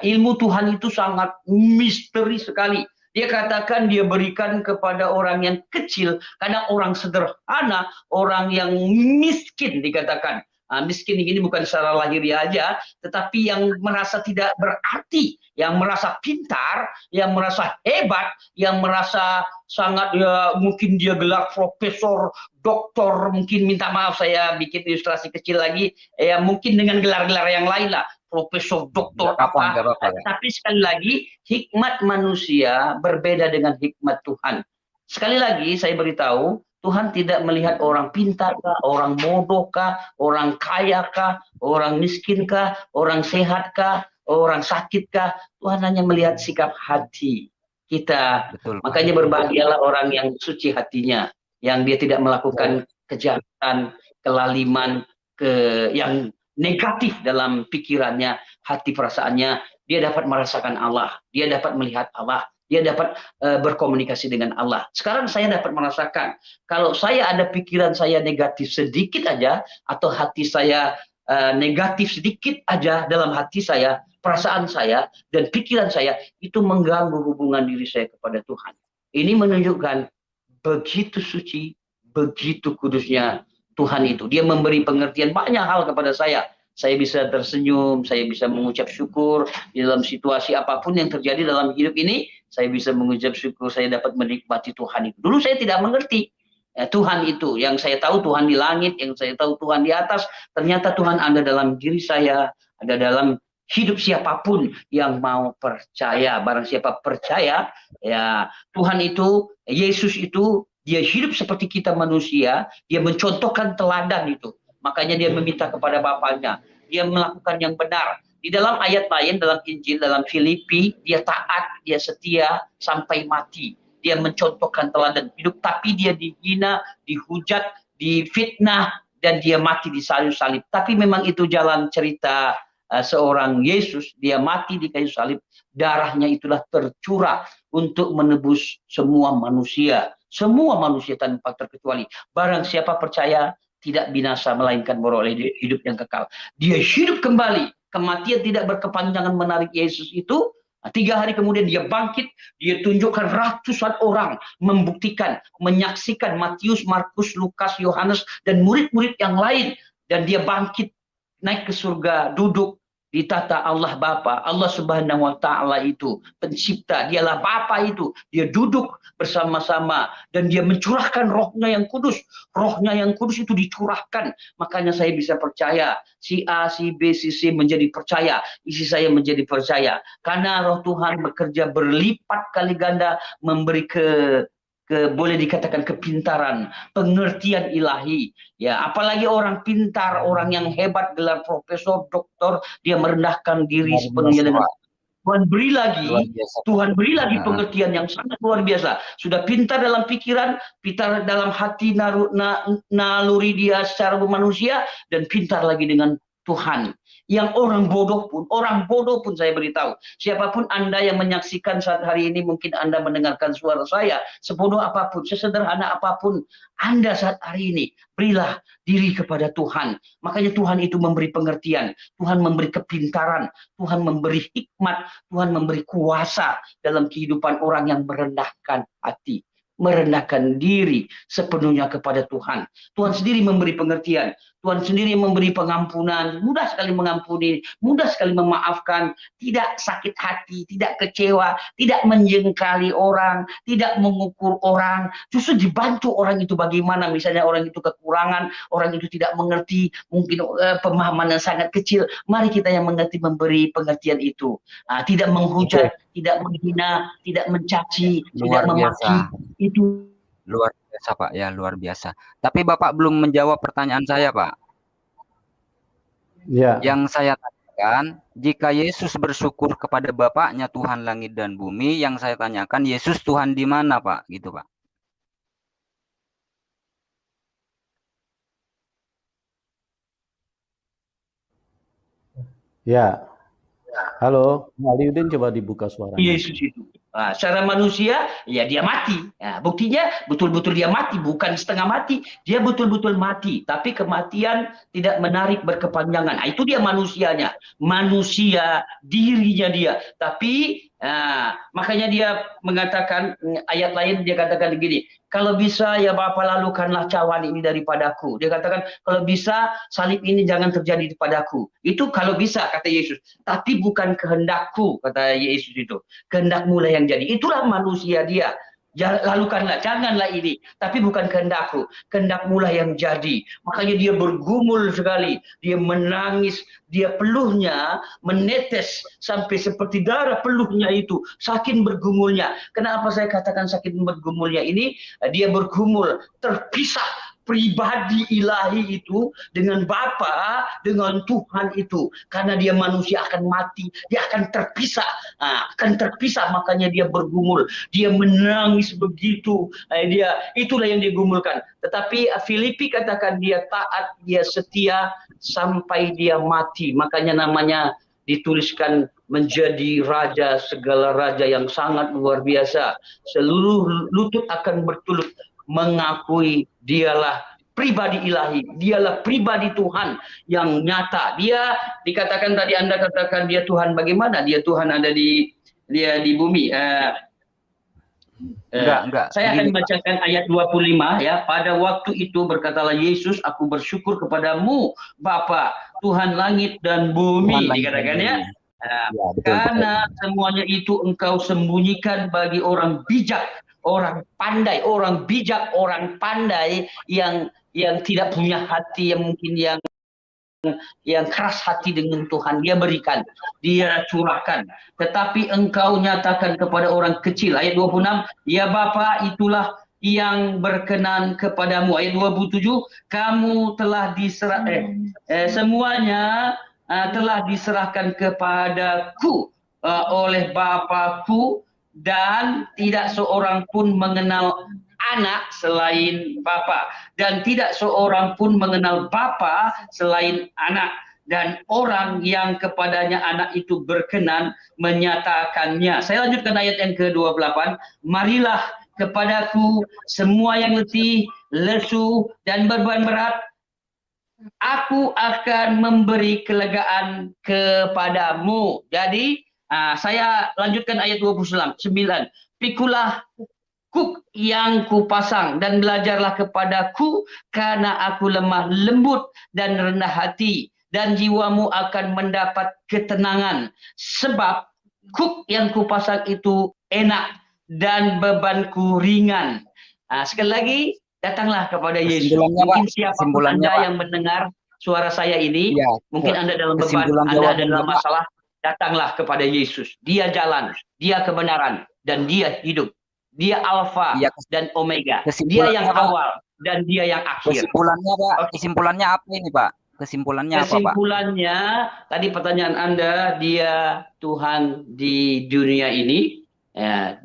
ilmu Tuhan itu sangat misteri sekali. Dia katakan dia berikan kepada orang yang kecil, karena orang sederhana, orang yang miskin dikatakan. Miskin ini bukan secara lahiriah aja, tetapi yang merasa tidak berarti, yang merasa pintar, yang merasa hebat, yang merasa sangat ya mungkin dia gelar profesor, doktor, mungkin minta maaf saya bikin ilustrasi kecil lagi, ya mungkin dengan gelar-gelar yang lain lah, profesor, doktor apa. Tapi sekali lagi hikmat manusia berbeda dengan hikmat Tuhan. Sekali lagi saya beritahu, Tuhan tidak melihat orang pintar kah, orang bodoh kah, orang kaya kah, orang miskin kah, orang sehat kah, orang sakit kah. Tuhan hanya melihat sikap hati kita. Betul. Makanya berbahagialah orang yang suci hatinya, yang dia tidak melakukan kejahatan, kelaliman, yang negatif dalam pikirannya, hati perasaannya. Dia dapat merasakan Allah, dia dapat melihat Allah, dia dapat berkomunikasi dengan Allah. Sekarang saya dapat merasakan, kalau saya ada pikiran saya negatif sedikit aja, atau hati saya negatif sedikit aja dalam hati saya, perasaan saya, dan pikiran saya, itu mengganggu hubungan diri saya kepada Tuhan. Ini menunjukkan begitu suci, begitu kudusnya Tuhan itu. Dia memberi pengertian banyak hal kepada saya. Saya bisa tersenyum, saya bisa mengucap syukur di dalam situasi apapun yang terjadi dalam hidup ini. Saya bisa mengucap syukur, saya dapat menikmati Tuhan itu. Dulu saya tidak mengerti Tuhan itu. Yang saya tahu Tuhan di langit, yang saya tahu Tuhan di atas. Ternyata Tuhan ada dalam diri saya, ada dalam hidup siapapun yang mau percaya. Barang siapa percaya, ya Tuhan itu, Yesus itu, dia hidup seperti kita manusia, dia mencontohkan teladan itu. Makanya dia meminta kepada Bapaknya, dia melakukan yang benar. Di dalam ayat lain, dalam Injil, dalam Filipi, dia taat, dia setia sampai mati. Dia mencontohkan teladan hidup, tapi dia dihina, dihujat, difitnah, dan dia mati di kayu salib. Tapi memang itu jalan cerita seorang Yesus, dia mati di kayu salib, darahnya itulah tercurah untuk menebus semua manusia tanpa terkecuali. Barang siapa percaya, tidak binasa melainkan beroleh hidup yang kekal. Dia hidup kembali. Kematian tidak berkepanjangan menarik Yesus itu. 3 hari kemudian dia bangkit. Dia tunjukkan ratusan orang membuktikan, menyaksikan Matius, Markus, Lukas, Yohanes dan murid-murid yang lain. Dan dia bangkit naik ke surga, duduk di tata Allah Bapa. Allah Subhanahu wa Ta'ala itu pencipta, dialah Bapa itu. Dia duduk bersama-sama dan dia mencurahkan rohnya yang kudus. Rohnya yang kudus itu dicurahkan. Makanya saya bisa percaya, si A, si B, si C menjadi percaya, isi saya menjadi percaya. Karena roh Tuhan bekerja berlipat kali ganda, memberi boleh dikatakan kepintaran, pengertian ilahi. Ya, apalagi orang pintar, orang yang hebat, gelar profesor, doktor, dia merendahkan diri sepenuhnya dengan Tuhan beri lagi, Tuhan beri lagi pengertian yang sangat luar biasa. Sudah pintar dalam pikiran, pintar dalam hati, naluri dia secara manusia, dan pintar lagi dengan Tuhan. Yang orang bodoh pun saya beritahu, siapapun Anda yang menyaksikan saat hari ini, mungkin Anda mendengarkan suara saya, sebodoh apapun, sesederhana apapun Anda saat hari ini, berilah diri kepada Tuhan. Makanya Tuhan itu memberi pengertian, Tuhan memberi kepintaran, Tuhan memberi hikmat, Tuhan memberi kuasa dalam kehidupan orang yang merendahkan hati, merendahkan diri sepenuhnya kepada Tuhan. Tuhan sendiri memberi pengertian, Tuhan sendiri memberi pengampunan, mudah sekali mengampuni, mudah sekali memaafkan, tidak sakit hati, tidak kecewa, tidak menjengkali orang, tidak mengukur orang, justru dibantu orang itu bagaimana. Misalnya orang itu kekurangan, orang itu tidak mengerti, mungkin pemahaman yang sangat kecil, mari kita yang mengerti memberi pengertian itu. Tidak menghujat, tidak menghina, tidak mencaci, tidak memaki. Itu luar biasa Pak, ya luar biasa. Tapi Bapak belum menjawab pertanyaan saya Pak. Ya. Yang saya tanyakan, jika Yesus bersyukur kepada Bapaknya Tuhan langit dan bumi, yang saya tanyakan Yesus Tuhan di mana Pak? Gitu Pak. Ya. Halo, Aliudin, coba dibuka suaranya. Yesus itu. Secara manusia, ya dia mati. Buktinya betul-betul dia mati, bukan setengah mati. Dia betul-betul mati. Tapi kematian tidak menarik berkepanjangan. Itu dia manusianya. Manusia, dirinya dia. Tapi Nah, makanya dia mengatakan, ayat lain dia katakan begini, kalau bisa ya Bapa lalukanlah cawan ini daripadaku. Dia katakan, kalau bisa salib ini jangan terjadi kepadaku. Itu kalau bisa, kata Yesus. Tapi bukan kehendakku, kata Yesus itu. Kehendakmu lah yang jadi. Itulah manusia dia. Lalukanlah, janganlah ini, tapi bukan kehendakku, kehendakmu lah yang jadi. Makanya dia bergumul sekali, dia menangis, dia peluhnya menetes sampai seperti darah peluhnya itu, saking bergumulnya. Kenapa saya katakan saking bergumulnya ini? Dia bergumul, terpisah pribadi ilahi itu dengan Bapa, dengan Tuhan itu. Karena dia manusia akan mati, dia akan terpisah. Akan terpisah, makanya dia bergumul. Dia menangis begitu. Itulah yang digumulkan. Tetapi Filipi katakan dia taat, dia setia sampai dia mati. Makanya namanya dituliskan menjadi raja, segala raja yang sangat luar biasa. Seluruh lutut akan bertulut mengakui dialah pribadi ilahi, dialah pribadi Tuhan yang nyata. Dia dikatakan tadi, Anda katakan dia Tuhan bagaimana? Dia Tuhan ada di bumi. Enggak. Saya akan bacakan ayat 25 ya. Pada waktu itu berkatalah Yesus, aku bersyukur kepadamu Bapa, Tuhan langit dan bumi, dikatakan ya. Karena semuanya itu engkau sembunyikan bagi orang bijak, orang pandai, orang bijak, orang pandai yang tidak punya hati, yang mungkin yang keras hati dengan Tuhan. Dia berikan, dia curahkan. Tetapi engkau nyatakan kepada orang kecil. Ayat 26, ya Bapa, itulah yang berkenan kepadamu. Ayat 27, kamu telah semuanya telah diserahkan kepadaku oleh Bapa-Ku, dan tidak seorang pun mengenal anak selain Bapa, dan tidak seorang pun mengenal Bapa selain anak, dan orang yang kepadanya anak itu berkenan menyatakannya. Saya lanjutkan ayat yang ke-28. Marilah kepadaku semua yang letih, lesu, dan beban berat, aku akan memberi kelegaan kepadamu. Jadi saya lanjutkan ayat 29. Pikulah kuk yang kupasang dan belajarlah kepadaku, karena aku lemah lembut dan rendah hati, dan jiwamu akan mendapat ketenangan. Sebab kuk yang kupasang itu enak dan bebanku ringan. Sekali lagi, datanglah kepada Yesus. Mungkin siapapun Anda yang mendengar suara saya ini, mungkin Anda dalam beban, Anda dalam masalah, datanglah kepada Yesus. Dia jalan, dia kebenaran, dan dia hidup. Dia Alfa dan Omega. Dia yang awal dan dia yang akhir. Kesimpulannya Pak, kesimpulannya apa ini Pak? Kesimpulannya apa Pak? Kesimpulannya, tadi pertanyaan Anda, dia Tuhan di dunia ini,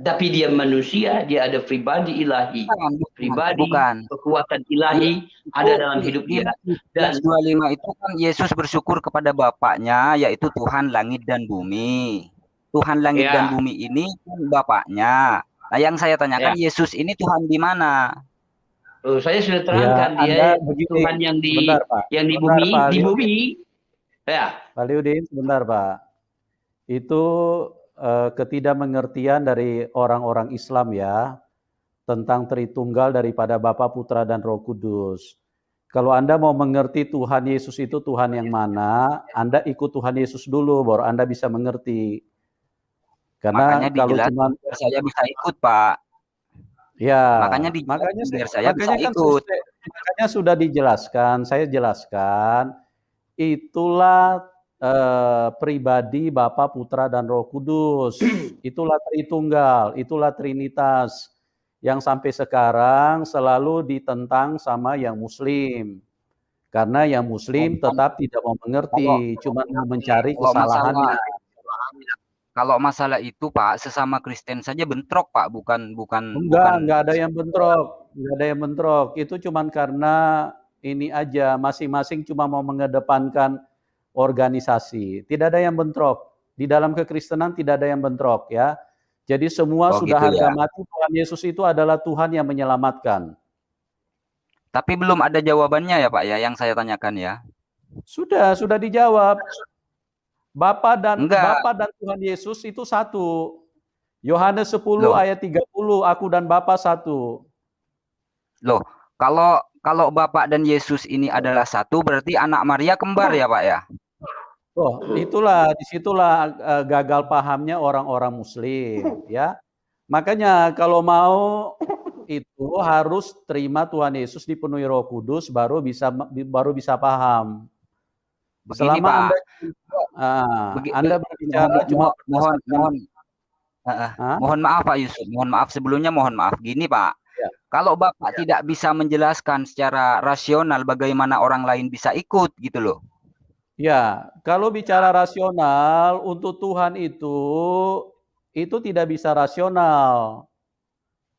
tapi dia manusia, dia ada pribadi ilahi. Pribadi, kekuatan ilahi ada dalam hidup dia. Dan 25 itu kan Yesus bersyukur kepada Bapaknya, yaitu Tuhan langit dan bumi. Tuhan langit dan bumi ini kan Bapaknya. Nah, yang saya tanyakan, Yesus ini Tuhan di mana? Saya sudah terangkan, dia Tuhan yang di bumi, di bumi. Ya. Pak Liudin, sebentar Pak. Itu ketidakmengertian dari orang-orang Islam ya, tentang Tritunggal daripada Bapa, Putra, dan Roh Kudus. Kalau Anda mau mengerti Tuhan Yesus itu Tuhan yang mana, Anda ikut Tuhan Yesus dulu, baru Anda bisa mengerti. Karena makanya kalau cuma saya bisa ikut Pak. Ya, makanya saya bisa ikut. Makanya sudah dijelaskan, saya jelaskan, itulah pribadi Bapa, Putra, dan Roh Kudus. Itulah Tritunggal, itulah Trinitas yang sampai sekarang selalu ditentang sama yang Muslim. Karena yang Muslim tetap tidak mau mengerti, cuma mau mencari kesalahannya. Kalau masalah itu Pak, sesama Kristen saja bentrok Pak, bukan enggak ada yang bentrok, enggak ada yang bentrok. Itu cuma karena ini aja, masing-masing cuma mau mengedepankan organisasi. Tidak ada yang bentrok. Di dalam kekristenan tidak ada yang bentrok ya. Jadi semua sudah gitu harga mati, Tuhan Yesus itu adalah Tuhan yang menyelamatkan. Tapi belum ada jawabannya ya Pak ya, yang saya tanyakan ya. Sudah dijawab. Bapa dan Tuhan Yesus itu satu. Yohanes 10 ayat 30, aku dan Bapa satu. Loh, kalau Bapak dan Yesus ini adalah satu, berarti anak Maria kembar ya Pak ya? Oh, disitulah gagal pahamnya orang-orang Muslim, ya. Makanya kalau mau itu harus terima Tuhan Yesus dipenuhi Roh Kudus baru bisa paham. Begini Selama Pak, Anda berbicara cuma mohon maaf Pak Yusuf, mohon maaf sebelumnya, mohon maaf. Gini Pak, ya. Kalau Bapak tidak bisa menjelaskan secara rasional bagaimana orang lain bisa ikut gitu loh. Ya, kalau bicara rasional untuk Tuhan itu tidak bisa rasional.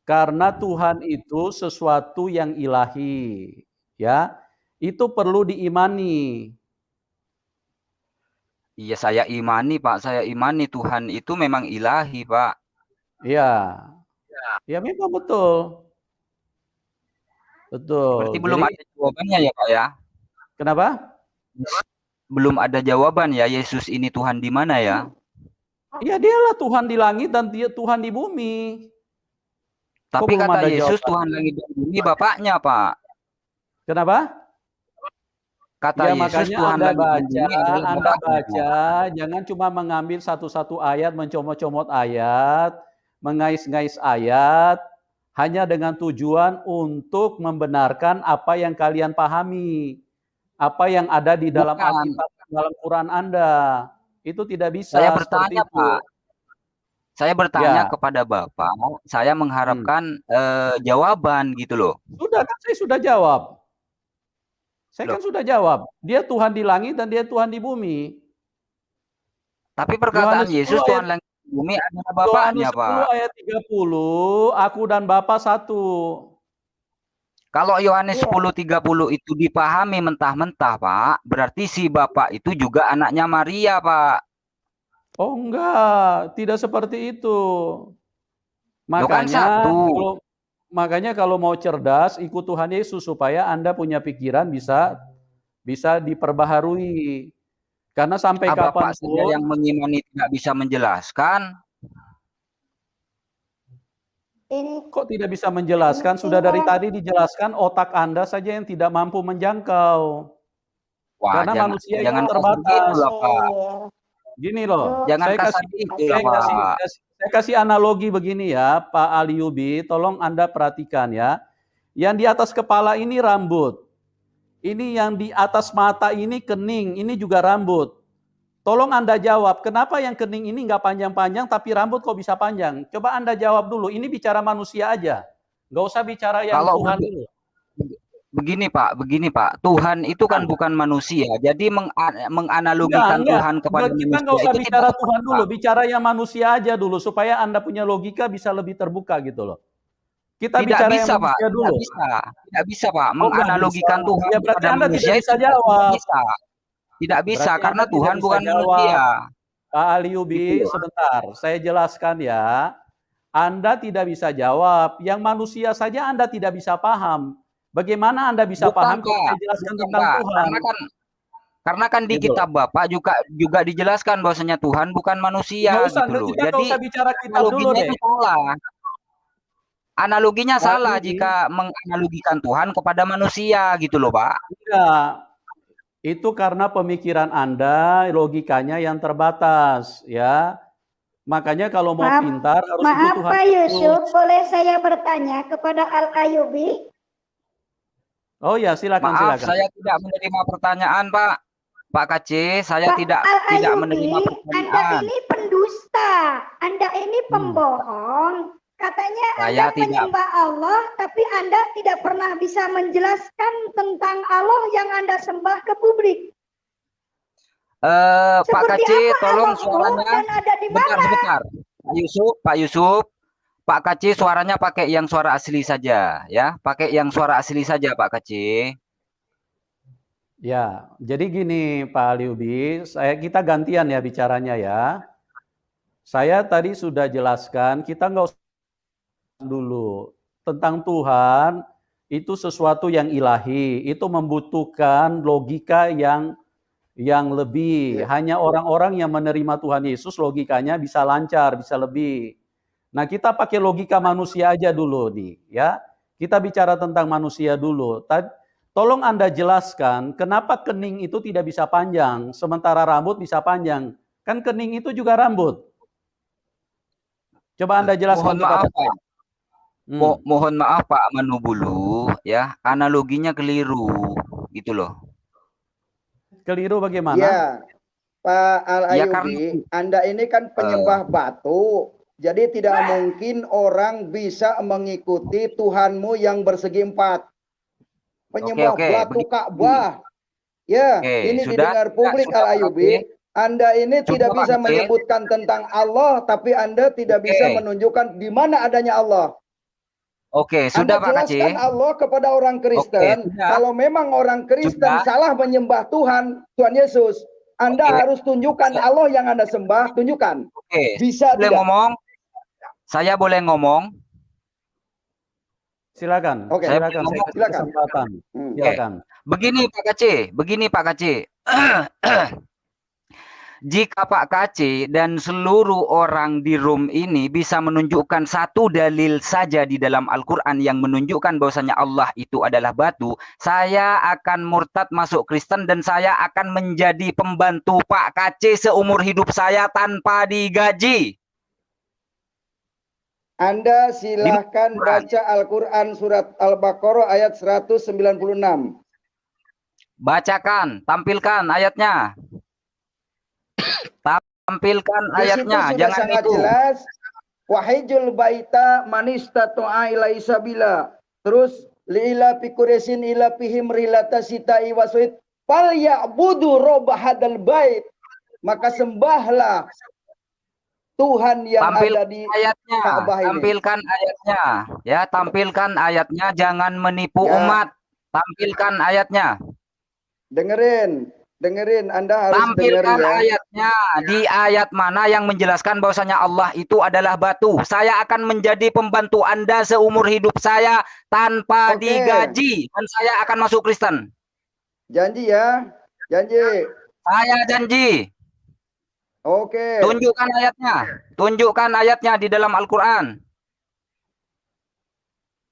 Karena Tuhan itu sesuatu yang ilahi, ya. Itu perlu diimani. Iya, saya imani Pak, saya imani Tuhan itu memang ilahi Pak. Iya. Ya memang betul. Betul. Berarti belum ada jawabannya ya Pak ya? Kenapa? Belum ada jawaban ya, Yesus ini Tuhan di mana ya? Ya dialah Tuhan di langit dan dia Tuhan di bumi. Tapi kata Yesus jawaban? Tuhan langit dan bumi Bapaknya Pak. Kenapa? Kata ya, Yesus Tuhan Anda langit dan bumi Anda baca, jangan cuma mengambil satu-satu ayat, mencomot-comot ayat, mengais-ngais ayat, hanya dengan tujuan untuk membenarkan apa yang kalian pahami. Apa yang ada di dalam Alkitab, dalam Quran Anda. Itu tidak bisa. Saya bertanya Pak. Saya bertanya kepada Bapak, saya mengharapkan jawaban gitu loh. Sudah kan saya sudah jawab. Saya kan sudah jawab. Dia Tuhan di langit dan dia Tuhan di bumi. Tapi perkataan Yesus Tuhan langit dan bumi adalah Bapaknya Pak. Yohanes 10 ayat 30, aku dan Bapa satu. Kalau Yohanes 10:30 itu dipahami mentah-mentah, Pak, berarti si Bapak itu juga anaknya Maria, Pak. Oh enggak, tidak seperti itu. Makanya kalau mau cerdas, ikut Tuhan Yesus supaya Anda punya pikiran bisa diperbaharui. Karena sampai kapanpun Bapak saja yang mengimani tidak bisa menjelaskan. Kok tidak bisa menjelaskan? Sudah dari tadi dijelaskan otak Anda saja yang tidak mampu menjangkau. Wah, karena manusia itu terbatas. Gini loh, saya kasih analogi begini ya, Pak Aliubi, tolong Anda perhatikan ya. Yang di atas kepala ini rambut. Ini yang di atas mata ini kening, ini juga rambut. Tolong Anda jawab, kenapa yang kening ini nggak panjang-panjang tapi rambut kok bisa panjang? Coba Anda jawab dulu, ini bicara manusia aja. Nggak usah bicara yang Tuhan dulu. Begini Pak, Tuhan itu kan bukan manusia, jadi menganalogikan Tuhan kepada manusia. Kita nggak usah bicara Tuhan dulu, bicara yang manusia aja dulu, supaya Anda punya logika bisa lebih terbuka gitu loh. Kita bicara yang manusia dulu. Tidak bisa Pak, menganalogikan Tuhan kepada manusia tidak bisa jawab. Tidak bisa, karena Tuhan bukan manusia. Pak Aliubi, sebentar, saya jelaskan ya. Anda tidak bisa jawab, yang manusia saja Anda tidak bisa paham. Bagaimana Anda bisa paham kalau saya jelaskan tentang Tuhan? Karena kan di kitab Bapak juga dijelaskan bahwasanya Tuhan bukan manusia gitu loh. Jadi nggak usah bicara kitab dulu deh. Analoginya salah jika menganalogikan Tuhan kepada manusia gitu loh Pak. Enggak. Itu karena pemikiran Anda, logikanya yang terbatas, ya. Makanya kalau mau pintar harus ikut Tuhan. Maaf Pak Yusuf, boleh saya bertanya kepada Al-Ayubi? Oh ya, silakan. Maaf, saya tidak menerima pertanyaan, Pak. Pak KC, saya tidak menerima pertanyaan. Anda ini pendusta, Anda ini pembohong. Katanya Anda menyembah Allah, tapi Anda tidak pernah bisa menjelaskan tentang Allah yang Anda sembah ke publik. Pak KC, tolong suaranya. Sebentar. Pak Yusuf. Pak KC suaranya pakai yang suara asli saja, ya. Pakai yang suara asli saja, Pak KC. Ya, jadi gini Pak Aliubi, kita gantian ya bicaranya ya. Saya tadi sudah jelaskan, kita nggak usah dulu tentang Tuhan itu sesuatu yang ilahi, itu membutuhkan logika yang lebih. Hanya orang-orang yang menerima Tuhan Yesus logikanya bisa lancar, bisa lebih. Nah, kita pakai logika manusia aja dulu nih, ya. Kita bicara tentang manusia dulu. Tolong Anda jelaskan kenapa kening itu tidak bisa panjang, sementara rambut bisa panjang. Kan kening itu juga rambut. Coba Anda jelaskan. Mohon maaf, Pak. Mohon maaf Pak Manubulu, ya, analoginya keliru, gitu loh. Keliru bagaimana? Ya, Pak Al-Ayubi, Ya, karena Anda ini kan penyembah batu. Jadi tidak mungkin orang bisa mengikuti Tuhanmu yang bersegi empat. Penyembah batu Ka'bah. Ya, ini sudah, didengar publik Al-Ayubi. Anda ini tidak bisa menyebutkan tentang Allah, tapi Anda tidak bisa menunjukkan di mana adanya Allah. Oke, sudah Pak Kacil. Jelaskan Allah kepada orang Kristen. Kalau memang orang Kristen salah menyembah Tuhan Yesus, Anda harus tunjukkan Allah yang Anda sembah, tunjukkan. Oke. Bisa boleh tidak? Ngomong? Saya boleh ngomong? Silakan. Oke, silakan. Kesempatan. Silakan. Begini Pak Kacil. Jika Pak Kacil dan seluruh orang di room ini bisa menunjukkan satu dalil saja di dalam Al-Quran yang menunjukkan bahwasanya Allah itu adalah batu, saya akan murtad masuk Kristen dan saya akan menjadi pembantu Pak Kacil seumur hidup saya tanpa digaji. Anda silahkan baca Al-Quran surat Al-Baqarah ayat 196. Bacakan, tampilkan ayatnya. Tampilkan ayatnya, sudah jangan sangat itu. Jelas. Wahijul baita manistata'a ilaihi sabila. Terus lila pikuresin ila pihim rilata sitai waswid fal ya'budu rabb hadzal bait. Maka sembahlah Tuhan yang ada di ayatnya, Ka'bah ini. tampilkan ayatnya, ya, tampilkan ayatnya, jangan menipu umat. Tampilkan ayatnya. Dengerin, Anda harus tampilkan dengerin ya. Ayatnya, di ayat mana yang menjelaskan bahwasanya Allah itu adalah batu. Saya akan menjadi pembantu Anda seumur hidup saya tanpa digaji dan saya akan masuk Kristen. Janji ya, janji. Saya janji. Oke. Tunjukkan ayatnya di dalam Al-Quran.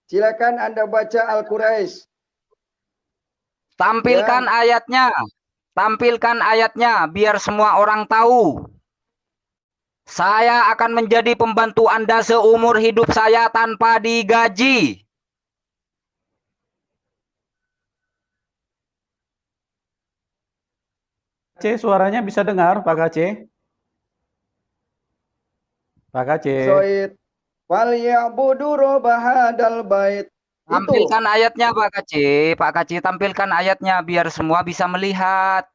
Silakan Anda baca Al-Quraisy. Tampilkan ayatnya biar semua orang tahu. Saya akan menjadi pembantu Anda seumur hidup saya tanpa digaji. C, suaranya bisa dengar Pak Kacil? Pak Kacil. Wal ya'budu rabb hadzal bait. Tampilkan ayatnya Pak Kacil. Pak Kacil tampilkan ayatnya biar semua bisa melihat.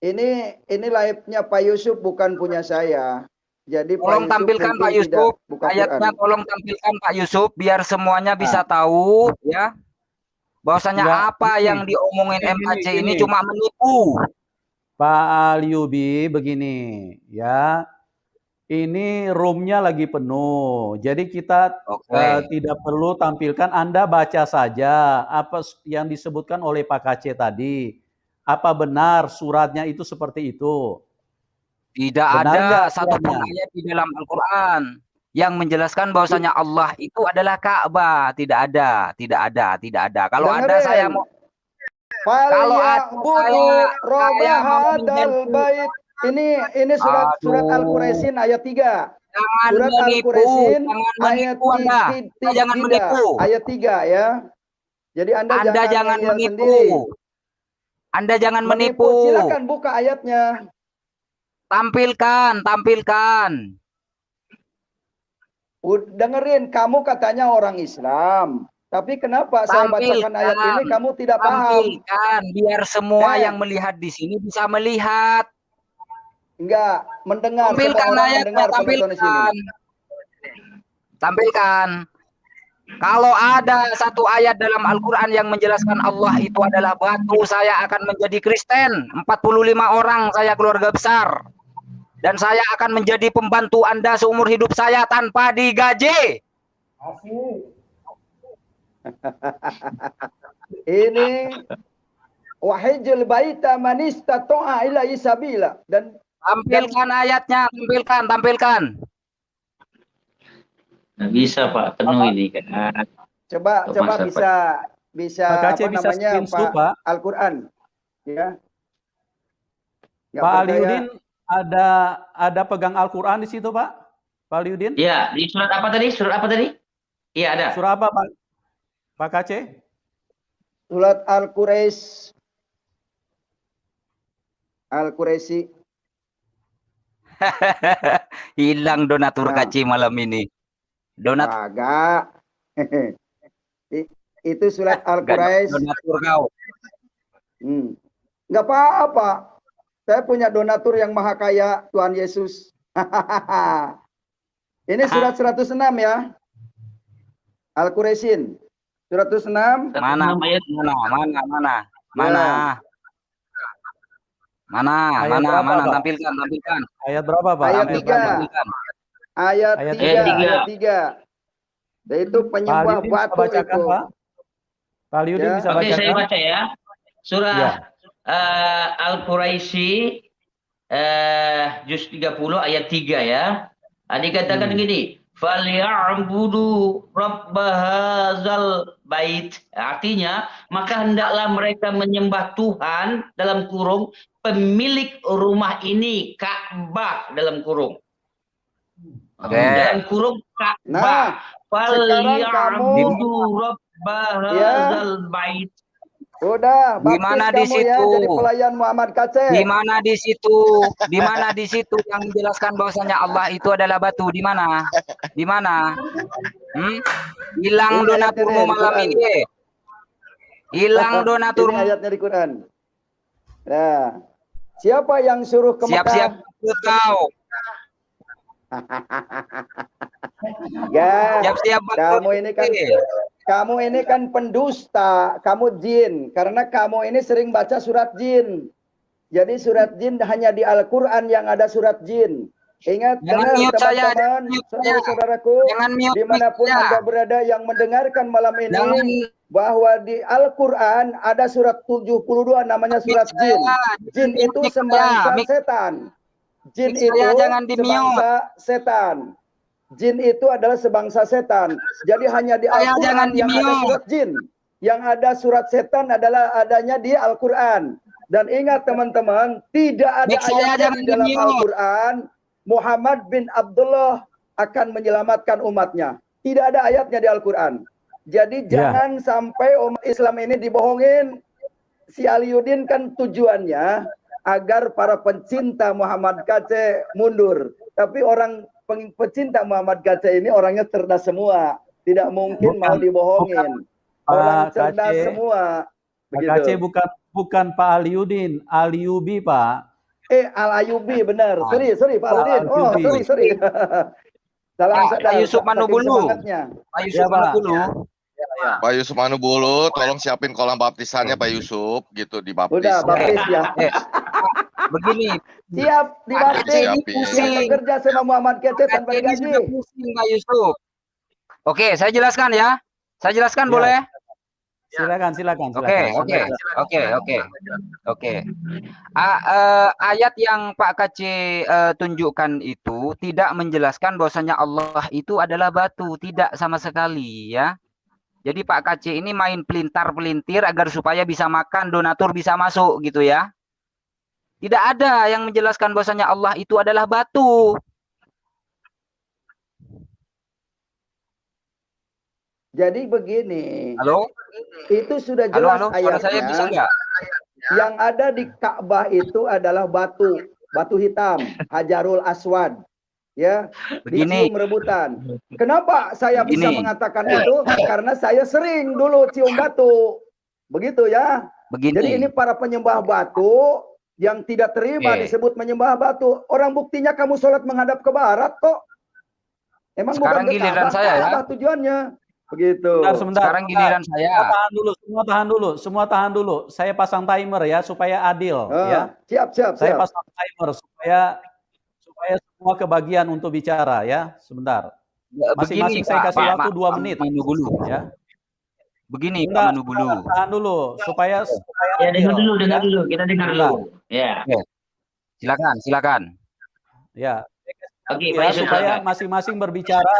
Ini live-nya Pak Yusuf bukan punya saya. Jadi tolong tampilkan Pak Yusuf ayatnya, tolong tampilkan Pak Yusuf biar semuanya bisa tahu ya. Bahwasanya apa yang diomongin MAC ini cuma menipu. Pak Al-Ayubi begini ya. Ini roomnya lagi penuh, jadi kita tidak perlu tampilkan. Anda baca saja apa yang disebutkan oleh Pak Kacil tadi. Apa benar suratnya itu seperti itu? Tidak ada satupun ayat di dalam Al-Quran yang menjelaskan bahwasanya Allah itu adalah Ka'bah. Tidak ada. Kalau ada saya mau. Kalau saya mau menjadi. Ini surat Al-Quraisy ayat 3. Surat Al-Quraisy ayat 3. Jangan menipu. Ayat 3 ya. Jadi Anda jangan menipu. Anda jangan menipu. Silakan buka ayatnya. Tampilkan. Dengerin, kamu katanya orang Islam. Tapi kenapa saya bacakan ayat ini kamu tidak paham? Tampilkan biar semua yang melihat di sini bisa melihat. Enggak, mendengar. Tampilkan ayatnya, tampilkan. Kalau ada satu ayat dalam Al-Quran yang menjelaskan Allah itu adalah batu, saya akan menjadi Kristen. 45 orang saya keluarga besar. Dan saya akan menjadi pembantu Anda seumur hidup saya tanpa digaji. Ini wahijul baita manistata'a ilaihi sabila. Dan tampilkan ayatnya, tampilkan. Nggak bisa Pak, penuh ini kan. Coba bisa Pak Aceh apa bisa namanya screenshot, Pak. Al-Quran, ya. Nggak Pak percaya. Aliudin ada pegang Al-Quran di situ, Pak? Pak Aliudin? Iya, di surat apa tadi? Surat apa tadi? Iya ada. Surah apa, Pak? Pak Aceh? Surat Al-Quraisy. Hilang donatur Nah. KC malam ini. Donat Agak. Itu surat Al-Quraisy. donatur kau. Nggak apa-apa. Saya punya donatur yang maha kaya, Tuhan Yesus. Ini surat 106 ya. Al-Quraisyin. Surat 106. Mana? Tampilkan. Ayat berapa, Pak? Ayat 3. Ayat 3. Itu penyembah batu itu. Pak Aliudin bisa bacakan? Oke, saya baca ya. Surah Al-Quraisy juz 30 ayat 3 ya. Dikatakan gini, "Falya'budu rabb hadzal bait." Artinya, maka hendaklah mereka menyembah Tuhan dalam kurung pemilik rumah ini, Ka'bah dalam kurung. Dalam kurung Ka'bah. Falya'budu rabb hadzal bait. Udah, di mana di situ? Ya, jadi pelayan Muhammad KC. Di mana di situ? Di mana di situ yang menjelaskan bahwasanya Allah itu adalah batu? Di mana? Di mana? Hilang donaturmu malam ini. Hilang donaturmu. Ini ayatnya di Quran. Nah, siapa yang suruh ke Mekah? Siap-siap kau. Ya, siap-siap kamu ini kan pendusta, kamu jin, karena kamu ini sering baca surat jin. Jadi surat jin hanya di Al-Quran yang ada surat jin. Ingat, teman-teman, saudara-saudaraku, dimanapun Anda berada yang mendengarkan malam ini, bahwa di Al-Quran ada surat 72 namanya surat jin. Jin itu sebangsa setan. Jin itu sebangsa setan. Jin itu adalah sebangsa setan. Jadi hanya di Al-Quran yang ada surat jin. Yang ada surat setan adalah adanya di Al-Quran. Dan ingat teman-teman, tidak ada ayat di dalam Al-Quran Muhammad bin Abdullah akan menyelamatkan umatnya. Tidak ada ayatnya di Al-Quran. Jadi jangan sampai umat Islam ini dibohongin. Si Aliudin kan tujuannya agar para pencinta Muhammad KC mundur. Tapi orang pecinta Muhammad KC ini orangnya cerdas semua. Tidak mungkin mau dibohongin. Orang cerdas semua. Pak KC bukan Pak Aliudin, Aliubi, Pak. Al-Ayubi, benar. Sorry Pak Aliudin. Oh, sorry. Pak Yusuf Manubulu. Pak Yusuf Manubulu. Pak Yusuf Manubulu, tolong siapin kolam baptisannya Pak Yusuf, gitu dibaptis. Udah, baptis ya. Begini, siap dibaptis. Bekerja sama Muhammad KC tanpa gaji. Pusing Pak Yusuf. Oke, saya jelaskan ya. Saya jelaskan boleh? Silakan. Oke. Ayat yang Pak KC tunjukkan itu tidak menjelaskan bahwasanya Allah itu adalah batu, tidak sama sekali ya. Jadi Pak KC ini main pelintar-pelintir agar supaya bisa makan, donatur bisa masuk gitu ya. Tidak ada yang menjelaskan bahwasanya Allah itu adalah batu. Jadi begini. Halo? Itu sudah jelas ayatnya. Saya bisa enggak? Yang ada di Ka'bah itu adalah batu hitam, Hajarul Aswad. Ya, dicium rebutan. Kenapa saya bisa mengatakan itu? Karena saya sering dulu cium batu. Begitu ya. Jadi ini para penyembah batu yang tidak terima disebut menyembah batu. Orang buktinya kamu sholat menghadap ke barat kok. Emang sekarang bukan giliran saya ya. Apa tujuannya? Begitu. Sebentar. Sekarang giliran saya. Semua tahan dulu. Saya pasang timer ya supaya adil ya. Siap. Saya pasang timer supaya semua kebagian untuk bicara ya. Sebentar. Masing-masing saya kasih waktu 2 menit. Ya. Begini Pak Manubulu. Tahan dulu supaya ya, dengar dulu. Kita dengar dulu. Ya. Silakan. Ya. Oke, ya, supaya masing-masing berbicara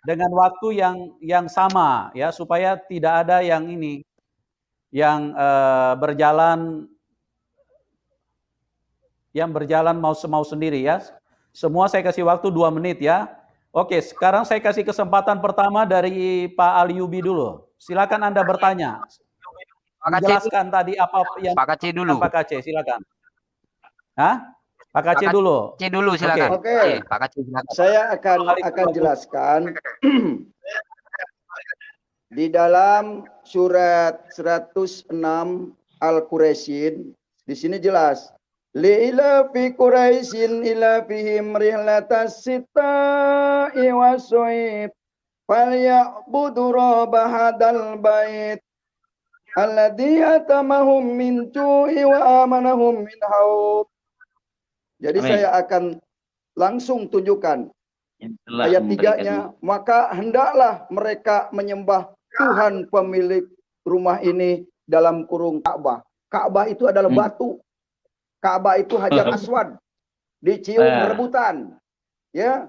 dengan waktu yang sama ya, supaya tidak ada yang ini yang berjalan mau sendiri ya. Semua saya kasih waktu 2 menit ya. Oke, sekarang saya kasih kesempatan pertama dari Pak Alyubi dulu. Silakan Anda bertanya. Menjelaskan tadi apa yang Pak Kaceh dulu. Pak Kaceh, silakan. Hah? Pak Kaceh dulu. Pak Kaceh dulu, silakan. Oke. Pak Kaceh silakan. Saya akan jelaskan di dalam surat 106 Al-Quraisyin, di sini jelas li'ila fi Quraisyin ila fihim rihlatas sita'i wasu'ib falyabudu rabahadal bait alladhi atamahum min ju'i wa amanahum min haub. Jadi saya akan langsung tunjukkan ayat 3-nya, maka hendaklah mereka menyembah Tuhan pemilik rumah ini dalam kurung Ka'bah. Ka'bah itu adalah batu. Ka'bah itu Hajar Aswad. Dicium rebutan. Ya.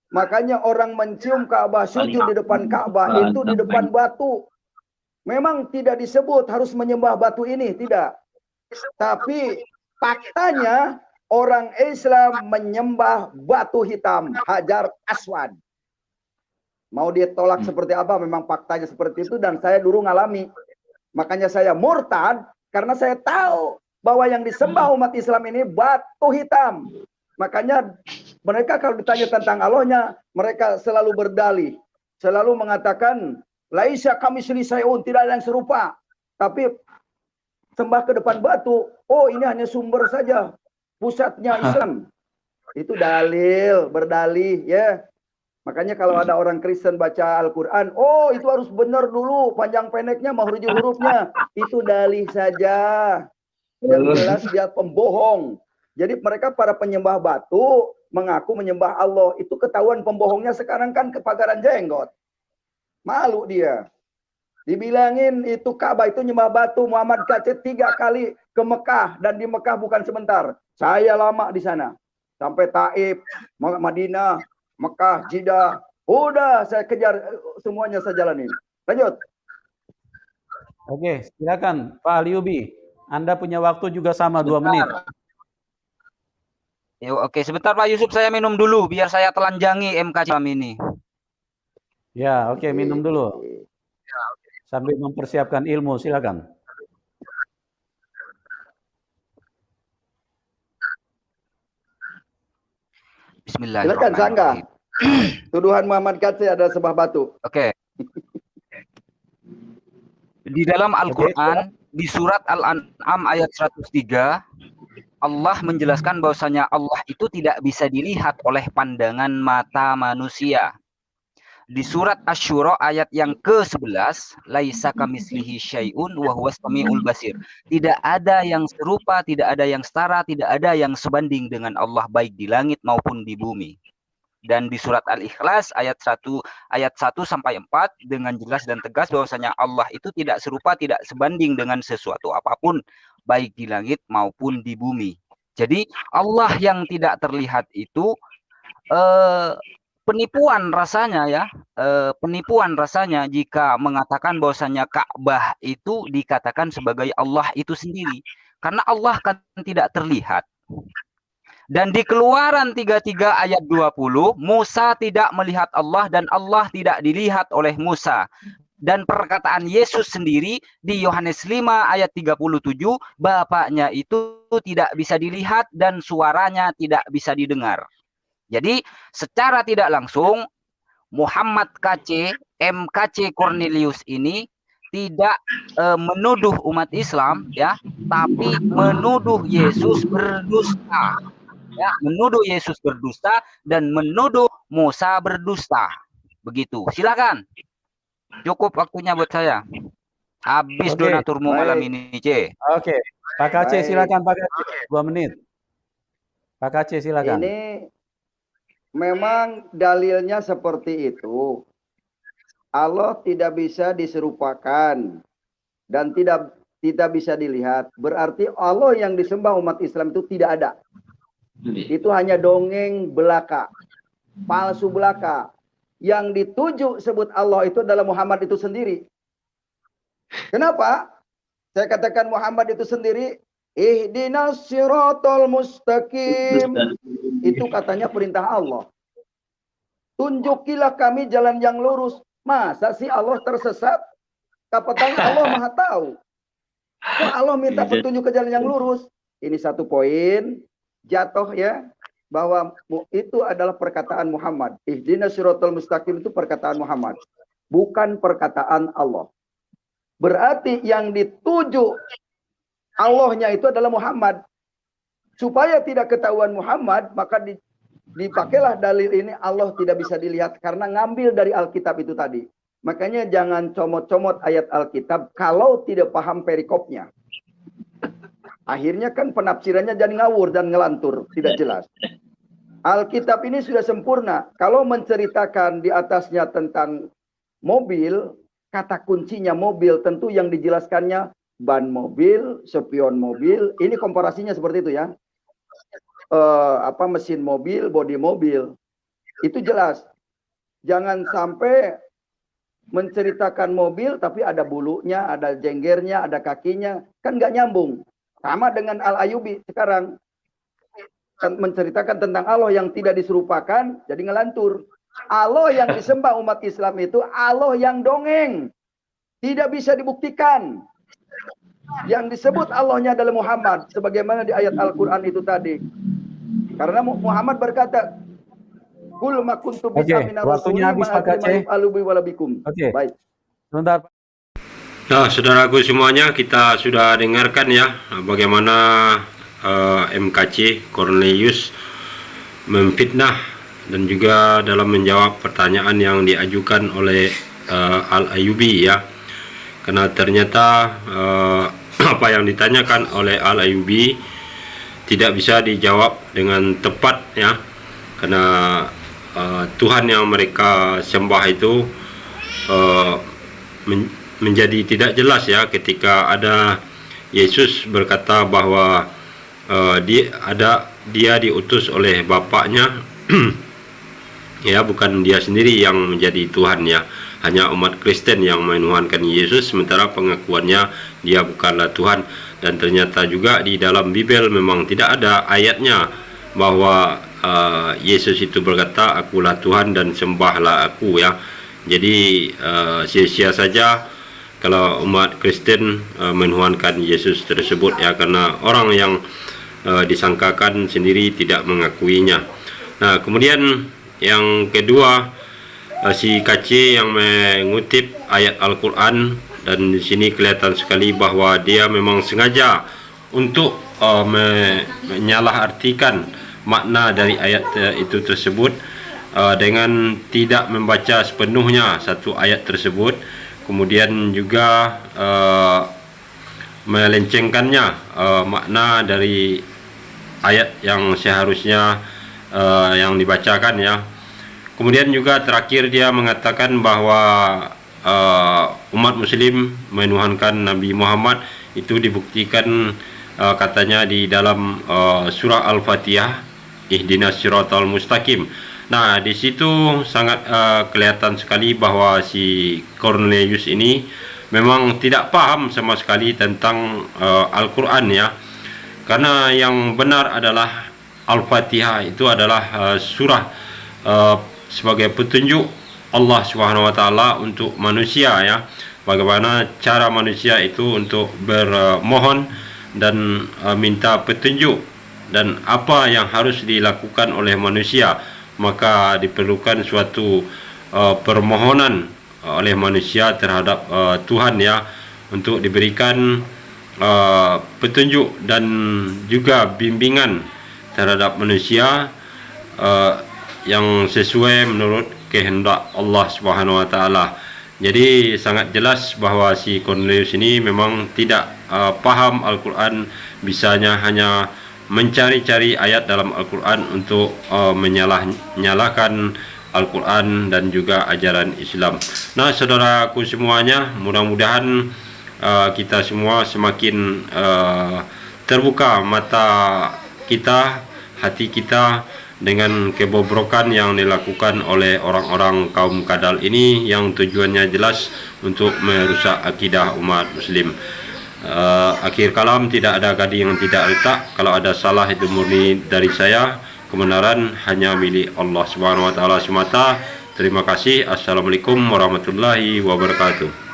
Makanya orang mencium Ka'bah, sujud di depan Ka'bah itu di depan batu. Memang tidak disebut harus menyembah batu ini, tidak. Tapi faktanya orang Islam menyembah batu hitam, Hajar Aswad. Mau ditolak seperti apa, memang faktanya seperti itu dan saya dulu ngalami. Makanya saya murtad karena saya tahu bahwa yang disembah umat Islam ini batu hitam. Makanya mereka kalau ditanya tentang Allahnya, mereka selalu berdalih, selalu mengatakan laisa kamitslihi syai'un, tidak ada yang serupa. Tapi sembah ke depan batu, oh ini hanya sumber saja, pusatnya Islam. Itu dalil, berdalih ya. Makanya kalau ada orang Kristen baca Al-Quran, oh itu harus benar dulu, panjang pendeknya, mahruju hurufnya. Itu dalih saja. Yang jelas dia pembohong. Jadi mereka para penyembah batu mengaku menyembah Allah. Itu ketahuan pembohongnya sekarang kan kepagaran jenggot. Malu dia. Dibilangin itu Ka'bah itu nyembah batu. Muhammad Kaceh 3 kali ke Mekah. Dan di Mekah bukan sebentar. Saya lama di sana. Sampai Taif, Madinah, Mekah, Jeddah. Udah saya kejar semuanya, saya jalanin. Lanjut. Oke, silakan Pak Alyubi. Anda punya waktu juga sama 2 menit. Oke, sebentar Pak Yusuf, saya minum dulu biar saya telanjangi MK malam ini. Ya, oke, minum dulu. Sambil mempersiapkan ilmu, silakan. Silakan sanggah. Tuduhan Muhammad Kaceh ada sembah batu. Oke. Di dalam Al-Qur'an di surat Al-An'am ayat 103 Allah menjelaskan bahwasanya Allah itu tidak bisa dilihat oleh pandangan mata manusia. Di surat Asy-Syura ayat yang ke-11, laisa kamitslihi syai'un wa huwas samiul basir. Tidak ada yang serupa, tidak ada yang setara, tidak ada yang sebanding dengan Allah baik di langit maupun di bumi. Dan di surat Al-Ikhlas ayat 1 sampai 4 dengan jelas dan tegas bahwasanya Allah itu tidak serupa, tidak sebanding dengan sesuatu apapun baik di langit maupun di bumi. Jadi Allah yang tidak terlihat itu penipuan rasanya ya, penipuan rasanya jika mengatakan bahwasanya Ka'bah itu dikatakan sebagai Allah itu sendiri, karena Allah kan tidak terlihat. Dan di Keluaran 33 ayat 20, Musa tidak melihat Allah dan Allah tidak dilihat oleh Musa. Dan perkataan Yesus sendiri di Yohanes 5 ayat 37, Bapaknya itu tidak bisa dilihat dan suaranya tidak bisa didengar. Jadi secara tidak langsung Muhammad Kaceh, MKC Cornelius ini tidak menuduh umat Islam ya, tapi menuduh Yesus berdusta. Ya, menuduh Yesus berdusta dan menuduh Musa berdusta. Begitu. Silakan. Cukup waktunya buat saya. Habis donaturmu malam ini, C. Oke. Pak Kaceh silakan Pak Kaceh. 2 menit. Pak Kaceh silakan. Ini memang dalilnya seperti itu. Allah tidak bisa diserupakan dan tidak bisa dilihat. Berarti Allah yang disembah umat Islam itu tidak ada. Itu hanya dongeng belaka, palsu belaka. yang dituju sebut Allah itu adalah Muhammad itu sendiri. Kenapa? Saya katakan Muhammad itu sendiri, ihdinas siratal mustaqim. Itu katanya perintah Allah. Tunjukilah kami jalan yang lurus. Masa sih Allah tersesat? Kapatang Allah Maha tahu. Kok Allah minta petunjuk ke jalan yang lurus? Ini satu poin jatuh ya, bahwa itu adalah perkataan Muhammad. Ihdinas siratal mustaqim itu perkataan Muhammad, bukan perkataan Allah. Berarti yang dituju Allahnya itu adalah Muhammad. Supaya tidak ketahuan Muhammad, maka dipakailah dalil ini, Allah tidak bisa dilihat karena ngambil dari Alkitab itu tadi. Makanya jangan comot-comot ayat Alkitab kalau tidak paham perikopnya. Akhirnya kan penafsirannya jadi ngawur dan ngelantur, tidak jelas. Alkitab ini sudah sempurna. Kalau menceritakan di atasnya tentang mobil, kata kuncinya mobil, tentu yang dijelaskannya ban mobil, spion mobil. Ini komparasinya seperti itu ya. Mesin mobil, bodi mobil. Itu jelas. Jangan sampai menceritakan mobil tapi ada bulunya, ada jenggernya, ada kakinya. Kan nggak nyambung. Sama dengan Al-Ayyubi sekarang. Menceritakan tentang Allah yang tidak diserupakan, jadi ngelantur. Allah yang disembah umat Islam itu Allah yang dongeng. Tidak bisa dibuktikan. Yang disebut Allahnya adalah Muhammad. Sebagaimana di ayat Al-Quran itu tadi. Karena Muhammad berkata, Kul ma kuntu bid'ah waktunya habis Pak Aceh. Oke. Baik. Sebentar. Nah, saudaraku semuanya, kita sudah dengarkan ya bagaimana MKC Cornelius memfitnah dan juga dalam menjawab pertanyaan yang diajukan oleh Al-Ayyubi ya. Karena ternyata apa yang ditanyakan oleh Al-Ayyubi tidak bisa dijawab dengan tepat ya. Karena Tuhan yang mereka sembah itu menjadi tidak jelas ya, ketika ada Yesus berkata bahwa dia diutus oleh Bapaknya ya, bukan dia sendiri yang menjadi Tuhan ya. Hanya umat Kristen yang menuhankan Yesus, sementara pengakuannya dia bukanlah Tuhan. Dan ternyata juga di dalam Bible memang tidak ada ayatnya bahwa Yesus itu berkata, akulah Tuhan dan sembahlah aku ya. Jadi sia-sia saja kalau umat Kristen menuhankan Yesus tersebut ya, karena orang yang disangkakan sendiri tidak mengakuinya. Nah, kemudian yang kedua, si KC yang mengutip ayat Al-Quran, dan di sini kelihatan sekali bahwa dia memang sengaja untuk menyalahartikan makna dari ayat itu tersebut dengan tidak membaca sepenuhnya satu ayat tersebut, kemudian juga melencengkannya makna dari ayat yang seharusnya yang dibacakan ya. Kemudian juga terakhir dia mengatakan bahwa umat muslim menuhankan Nabi Muhammad itu dibuktikan katanya di dalam surah Al-Fatihah, ihdinas siratal mustaqim. Nah, di situ sangat kelihatan sekali bahwa si Cornelius ini memang tidak paham sama sekali tentang Al-Quran ya. Karena yang benar adalah Al-Fatihah itu adalah surah sebagai petunjuk Allah Subhanahu wa taala untuk manusia ya. Bagaimana cara manusia itu untuk bermohon dan minta petunjuk, dan apa yang harus dilakukan oleh manusia. Maka diperlukan suatu permohonan oleh manusia terhadap Tuhan ya, untuk diberikan petunjuk dan juga bimbingan terhadap manusia yang sesuai menurut kehendak Allah Subhanahu wa taala. Jadi sangat jelas bahwa si Cornelius ini memang tidak paham Al-Quran, bisanya hanya mencari-cari ayat dalam Al-Quran untuk menyalahkan Al-Quran dan juga ajaran Islam. Nah, saudaraku semuanya, mudah-mudahan kita semua semakin terbuka mata kita, hati kita, dengan kebobrokan yang dilakukan oleh orang-orang kaum kadal ini yang tujuannya jelas untuk merusak akidah umat muslim. Akhir kalam, tidak ada gading yang tidak retak. Kalau ada salah itu murni dari saya, kebenaran hanya milik Allah Subhanahu wa taala semata. Terima kasih. Assalamualaikum warahmatullahi wabarakatuh.